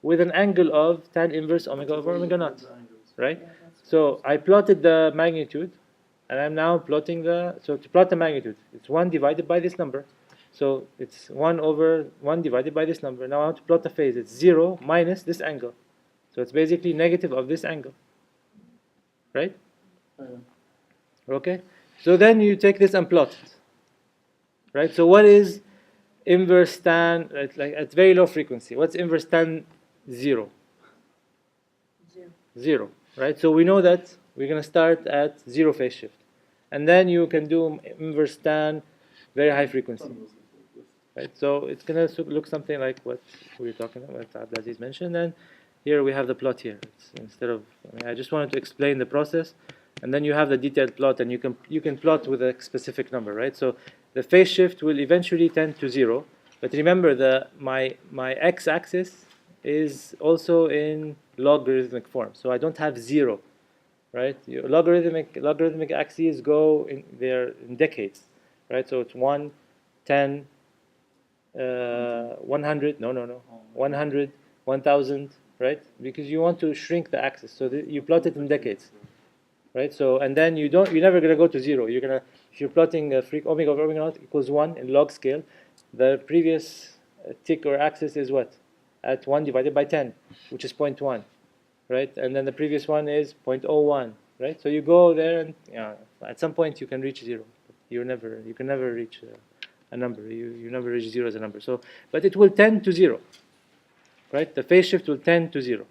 Speaker 1: with an angle of tan inverse omega over omega naught.
Speaker 3: the angles.
Speaker 1: Right?
Speaker 4: Yeah, that's
Speaker 1: So I plotted the magnitude, and I'm now plotting so to plot the magnitude, it's 1 divided by this number. So it's 1 over 1 divided by this number. Now I want to plot the phase. It's 0 minus this angle. So it's basically negative of this angle. Right?
Speaker 3: Yeah.
Speaker 1: Okay? So then you take this and plot it. Right? So what is inverse tan at very low frequency? What's inverse tan 0?
Speaker 4: 0.
Speaker 1: 0, right? So we know that we're going to start at 0 phase shift. And then you can do inverse tan very high frequency, right? So it's going to look something like what we were talking about, what Abdelaziz mentioned. And here we have the plot here. I just wanted to explain the process. And then you have the detailed plot, and you can plot with a specific number, right? So the phase shift will eventually tend to 0. But remember, my x-axis is also in logarithmic form, so I don't have 0, right? Your logarithmic axes go in decades, right? So it's 1, 10, 100, 100, 1000, right? Because you want to shrink the axis, so you plot it in decades, right? So and then you're never gonna go to 0. If you're plotting omega over omega naught equals 1 in log scale, the previous tick or axis is what? At 1 divided by 10, which is 0.1, right? And then the previous one is 0.01, right? So you go there, and at some point you can reach 0. You can never reach a number. You never reach 0 as a number. So, but it will tend to 0, right? The phase shift will tend to 0,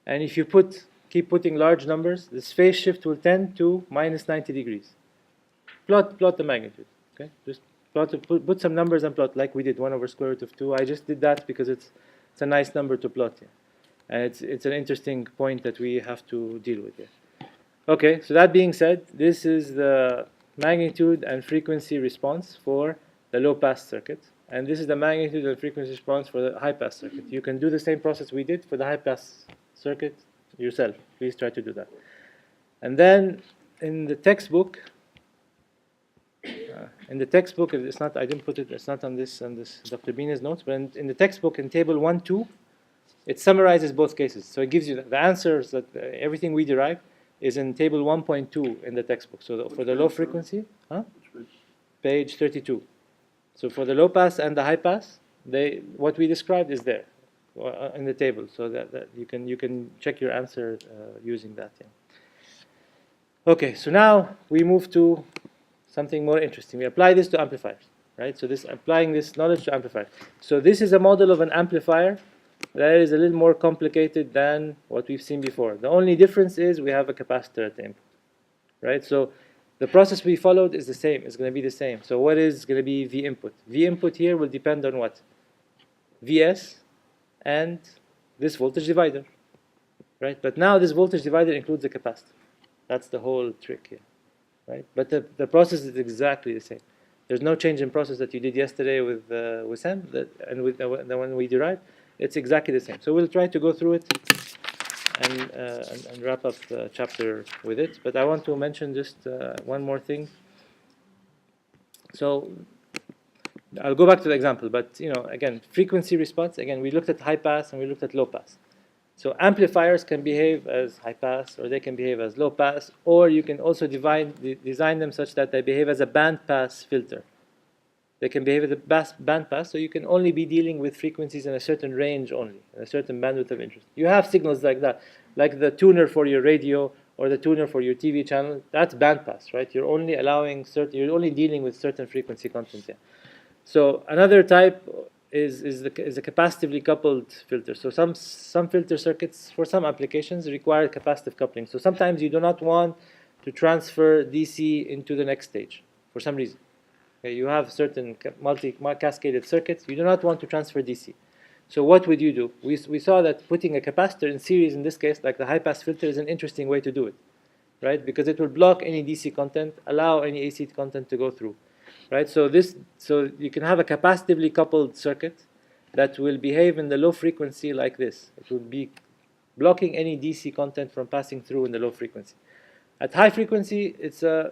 Speaker 1: and if you keep putting large numbers, this phase shift will tend to minus 90 degrees. Plot the magnitude, okay? Just put some numbers and plot like we did 1 over square root of 2. I just did that because it's a nice number to plot here. And it's an interesting point that we have to deal with here. Okay, so that being said, this is the magnitude and frequency response for the low pass circuit. And this is the magnitude and frequency response for the high pass circuit. You can do the same process we did for the high pass circuit yourself. Please try to do that. And then in the textbook, it's not. I didn't put it. It's not on this Dr. Bina's notes. But in the textbook, in table 1-2, it summarizes both cases. So it gives you the answers that everything we derive is in table 1.2 in the textbook. So for the low frequency, page 32. So for the low pass and the high pass, what we described is there. in the table, so that you can check your answer using that. Yeah. Okay, so now we move to something more interesting. We apply this to amplifiers, right? So applying this knowledge to amplifiers. So this is a model of an amplifier that is a little more complicated than what we've seen before. The only difference is we have a capacitor at the input, right? So the process we followed is the same. It's going to be the same. So what is going to be V input? V input here will depend on what? Vs and this voltage divider, right? But now this voltage divider includes a capacitor. That's the whole trick here, right? But the process is exactly the same. There's no change in process that you did yesterday with Sam and with the one we derived. It's exactly the same. So we'll try to go through it and wrap up the chapter with it. But I want to mention just one more thing. So I'll go back to the example, but again, frequency response. Again, we looked at high pass and we looked at low pass. So amplifiers can behave as high pass, or they can behave as low pass, or you can also design them such that they behave as a band pass filter. They can behave as a band pass, so you can only be dealing with frequencies in a certain range only, in a certain bandwidth of interest. You have signals like that, like the tuner for your radio or the tuner for your TV channel. That's band pass, right? You're only dealing with certain frequency content there. So another type is a capacitively coupled filter. So some filter circuits for some applications require capacitive coupling. So sometimes you do not want to transfer DC into the next stage for some reason. Okay, you have certain cascaded circuits. You do not want to transfer DC. So what would you do? We saw that putting a capacitor in series, in this case, like the high-pass filter, is an interesting way to do it, right? Because it will block any DC content, allow any AC content to go through. Right, so you can have a capacitively coupled circuit that will behave in the low frequency like this. It will be blocking any DC content from passing through in the low frequency. At high frequency, it's a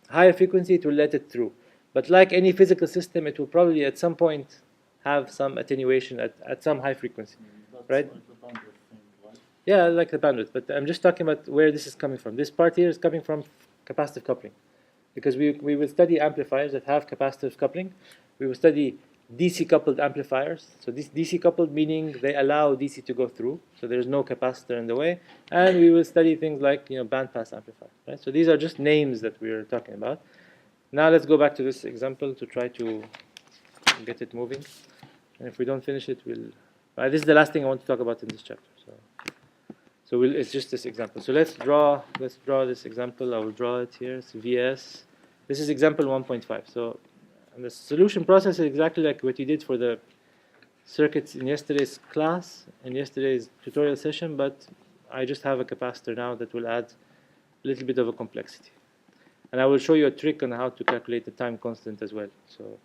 Speaker 1: higher frequency, it will let it through. But like any physical system, it will probably at some point have some attenuation at some high frequency.
Speaker 3: That's
Speaker 1: Right?
Speaker 3: like the bandwidth thing, right?
Speaker 1: Yeah, like the bandwidth. But I'm just talking about where this is coming from. This part here is coming from capacitive coupling. Because we will study amplifiers that have capacitive coupling. We will study DC coupled amplifiers. So this DC coupled meaning they allow DC to go through, so there's no capacitor in the way. And we will study things like bandpass amplifier. Right? So these are just names that we are talking about. Now let's go back to this example to try to get it moving. And if we don't finish it, this is the last thing I want to talk about in this chapter. So it's just this example. So let's draw this example. I will draw it here. It's VS. This is example 1.5. So and the solution process is exactly like what you did for the circuits in yesterday's class, in yesterday's tutorial session, but I just have a capacitor now that will add a little bit of a complexity. And I will show you a trick on how to calculate the time constant as well. So,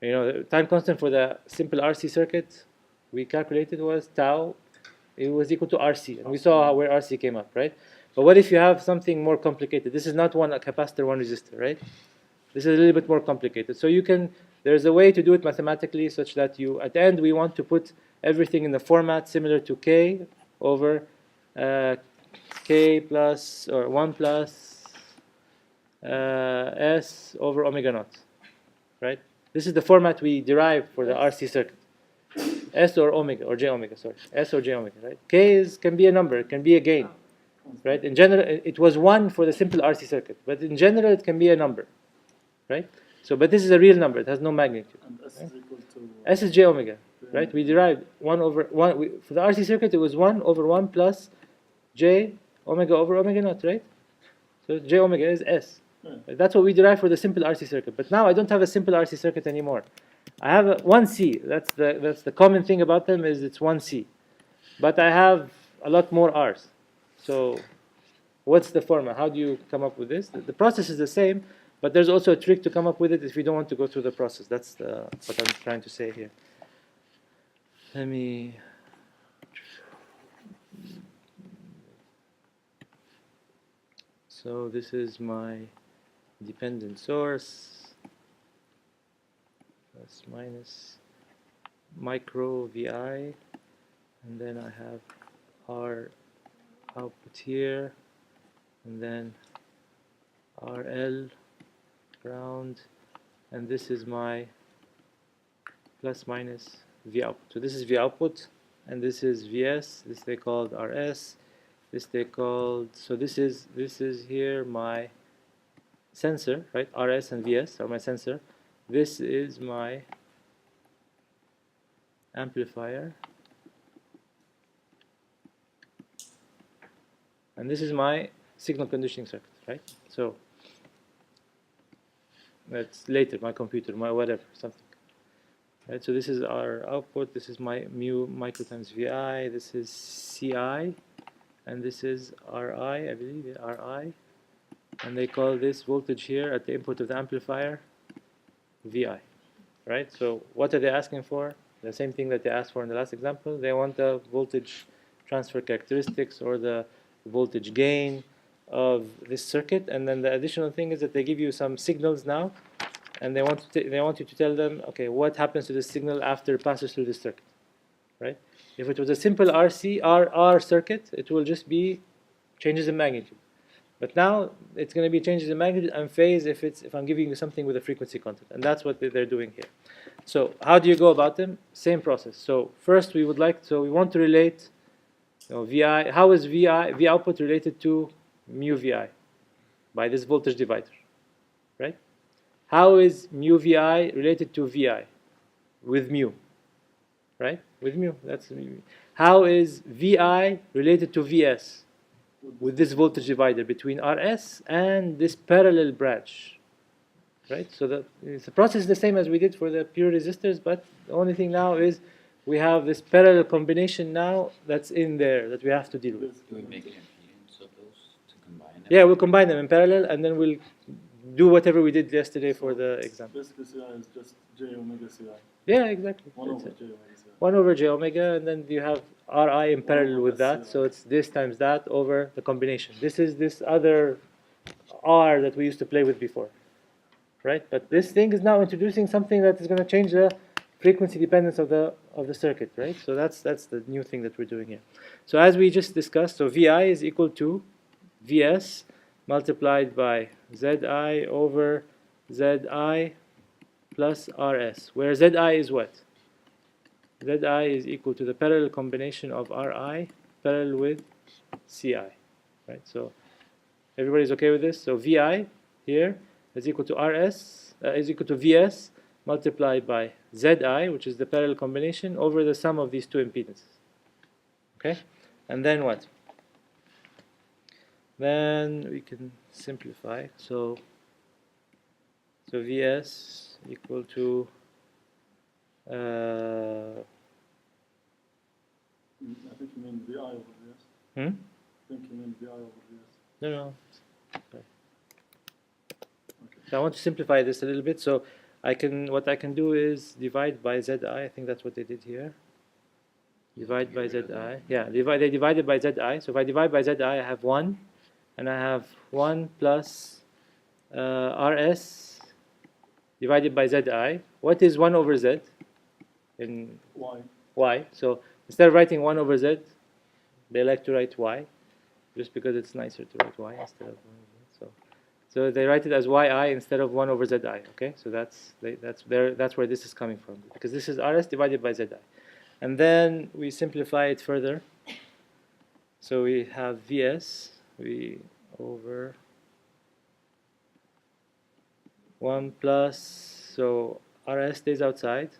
Speaker 1: the time constant for the simple RC circuit we calculated was tau. It was equal to RC, and we saw where RC came up, right? But what if you have something more complicated? This is not a capacitor, one resistor, right? This is a little bit more complicated. So there's a way to do it mathematically such that at the end, we want to put everything in the format similar to K over K plus, or 1 plus S over omega naught, right? This is the format we derived for the RC circuit. S or omega, or j omega, sorry. S or j omega, right? K can be a number, it can be a gain, right? In general, it was 1 for the simple RC circuit, but in general, it can be a number, right? So, but this is a real number, it has no magnitude.
Speaker 3: And S is equal to...
Speaker 1: S is j omega, right? We derived 1 over 1, for the RC circuit, it was 1 over 1 plus j omega over omega naught, right? So, j omega is S.
Speaker 3: Yeah.
Speaker 1: That's what we derived for the simple RC circuit. But now I don't have a simple RC circuit anymore. I have a 1C. That's the common thing about them is it's 1C. But I have a lot more R's. So what's the format? How do you come up with this? The process is the same, but there's also a trick to come up with it if you don't want to go through the process. That's what I'm trying to say here. Let me... So this is my dependent source. Plus minus micro VI, and then I have R output here, and then RL ground, and this is my plus minus V output. So this is V output, and this is VS. This they called RS. This they called, so this is here my sensor, right? RS and VS are my sensor. This is my amplifier, and this is my signal conditioning circuit, right? So that's later, my computer, my whatever, something. Right, so this is our output, this is my mu micro times VI, this is CI, and this is RI, I believe, yeah, RI, and they call this voltage here at the input of the amplifier VI, right? So what are they asking for? The same thing that they asked for in the last example. They want the voltage transfer characteristics or the voltage gain of this circuit, and then the additional thing is that they give you some signals now, and they want you to tell them, okay, what happens to the signal after it passes through the circuit, right? If it was a simple RR circuit, it will just be changes in magnitude. But now it's going to be changes in magnitude and phase if I'm giving you something with a frequency content, and that's what they're doing here. So how do you go about them? Same process. So first we want to relate, VI. How is V output related to mu VI? By this voltage divider, right? How is mu VI related to VI? With mu, right? With mu. That's mu. How is VI related to VS? With this voltage divider between RS and this parallel branch, right? So the process is the same as we did for the pure resistors, but the only thing now is we have this parallel combination now that's in there that we have to deal with.
Speaker 5: Do we make an impedance of those to combine them?
Speaker 1: Yeah, we'll combine them in parallel, and then we'll do whatever we did yesterday for the example.
Speaker 3: Basically, CI is just J omega CI.
Speaker 1: Yeah, exactly.
Speaker 3: 1
Speaker 1: That's
Speaker 3: over
Speaker 1: it.
Speaker 3: J omega CI.
Speaker 1: 1 over j omega, and then you have Ri in parallel with that, so it's this times that over the combination. This is this other R that we used to play with before, right? But this thing is now introducing something that is going to change the frequency dependence of the circuit, right? So that's the new thing that we're doing here. So as we just discussed, so Vi is equal to Vs multiplied by Zi over Zi plus Rs, where Zi is what? Zi is equal to the parallel combination of Ri parallel with Ci, right? So everybody's okay with this? So Vi here is equal to Rs, is equal to Vs multiplied by Zi, which is the parallel combination, over the sum of these two impedances. Okay? And then what? Then we can simplify. So Vs equal to
Speaker 3: I think you mean VI over VS.
Speaker 1: hmm?
Speaker 3: I think you mean VI over VS.
Speaker 1: No. Okay. So I want to simplify this a little bit. So what I can do is divide by Zi. I think that's what they did here. Divide by Zi. Yeah, they divided by Zi. So if I divide by Zi, I have 1, and I have 1 plus Rs divided by Zi. What is 1 over Z in
Speaker 3: Why?
Speaker 1: Y? So instead of writing 1 over Z, they like to write Y, just because it's nicer to write Y instead of 1 over Z. So they write it as Yi instead of 1 over Zi. Okay, so that's where this is coming from, because this is Rs divided by Zi, and then we simplify it further. So we have Vs over 1 plus, so Rs stays outside,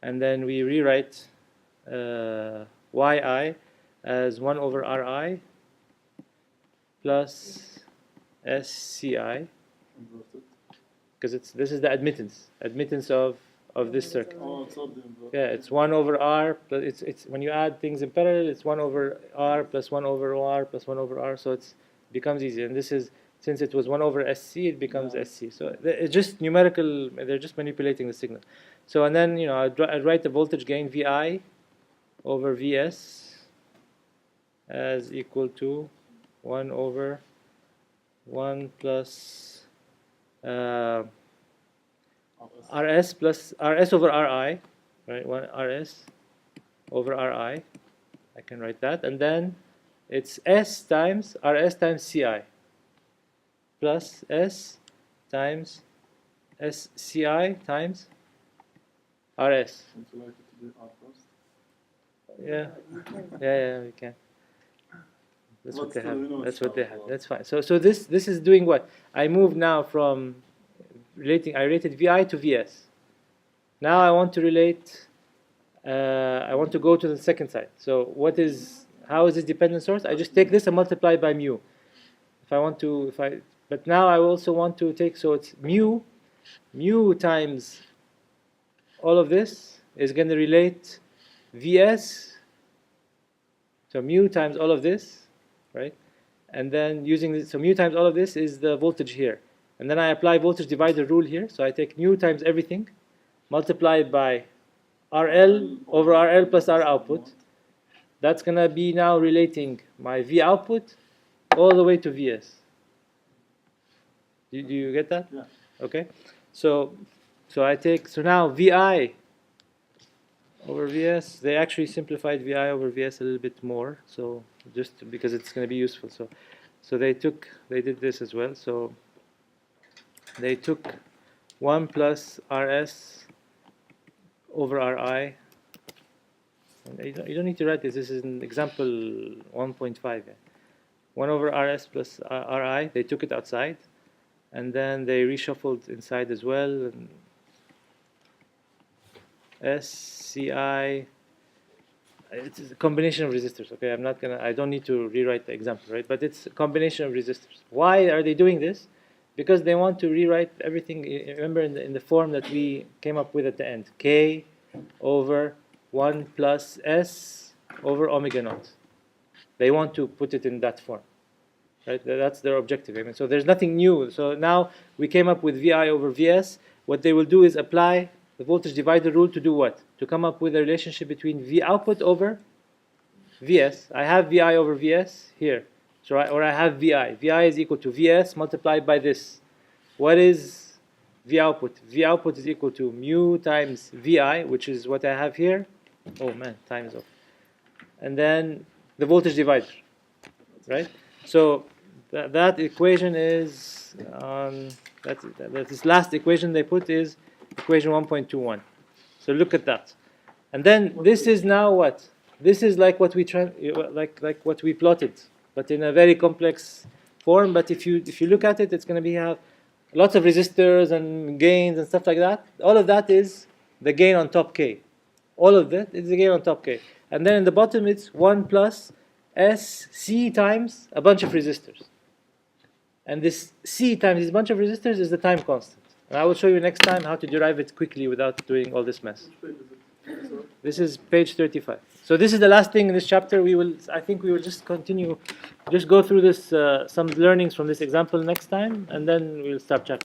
Speaker 1: and then we rewrite Yi as 1 over Ri plus SCI,
Speaker 3: Inverted.
Speaker 1: because this is the admittance of this circuit.
Speaker 3: Oh, it's not the inverted.
Speaker 1: Yeah, it's 1 over R, but it's when you add things in parallel, it's 1 over R plus 1 over R plus 1 over R, so it becomes easy. And this is, since it was 1 over SC, it becomes
Speaker 3: Yeah.
Speaker 1: SC. So it's just numerical, they're just manipulating the signal. So, and then, I'd write the voltage gain VI over Vs as equal to 1 over 1 plus
Speaker 3: RS.
Speaker 1: RS over Ri, right? 1 RS over Ri. I can write that, and then it's S times RS times Ci plus S times SCI times RS.
Speaker 3: Would you like it to be R first?
Speaker 1: Yeah.
Speaker 4: You can.
Speaker 1: Yeah, we can. That's what
Speaker 3: But
Speaker 1: they
Speaker 3: still,
Speaker 1: have.
Speaker 3: you know,
Speaker 1: That's what they have.
Speaker 3: inshallah.
Speaker 1: That's fine. So this is doing what? I move now from relating. I related VI to VS. Now I want to relate. I want to go to the second side. So what is? How is this dependent source? I just take this and multiply by mu. If I want to, but now I also want to take. So it's mu times all of this is going to relate VS. So mu times all of this, right? And then using this, so mu times all of this is the voltage here. And then I apply voltage divider rule here. So I take mu times everything, multiplied by RL over RL plus R output. That's going to be now relating my V output all the way to VS. Do you get that?
Speaker 3: Yeah.
Speaker 1: Okay. So I take, so now VI over VS, they actually simplified VI over VS a little bit more, so just because it's going to be useful. So they did this as well. So they took 1 plus RS over Ri. And you don't need to write this. This is an example 1.5. Yeah. 1 over Rs plus Ri. They took it outside, and then they reshuffled inside as well. And SCI. It's a combination of resistors. Okay, I don't need to rewrite the example, right? But it's a combination of resistors. Why are they doing this? Because they want to rewrite everything. Remember in the form that we came up with at the end, K over 1 plus S over omega naught. They want to put it in that form, right? That's their objective. I mean, so there's nothing new. So now we came up with VI over VS. What they will do is apply the voltage divider rule to do what? To come up with a relationship between V output over VS. I have VI over VS here. So I have VI. VI is equal to VS multiplied by this. What is V output? V output is equal to mu times VI, which is what I have here. Oh man, time is off. And then the voltage divider, right? So that equation is this last equation they put is equation 1.21. So look at that. And then this is now what? This is like what we like what we plotted, but in a very complex form. But if you look at it, it's going to be have lots of resistors and gains and stuff like that. All of that is the gain on top K. All of that is the gain on top K. And then in the bottom it's 1 plus SC times a bunch of resistors. And this C times this bunch of resistors is the time constant. And I will show you next time how to derive it quickly without doing all this mess.
Speaker 3: Which page is it? Sorry?
Speaker 1: This is page 35. So this is the last thing in this chapter. I think we will just continue, just go through this, some learnings from this example next time, and then we'll start chapter.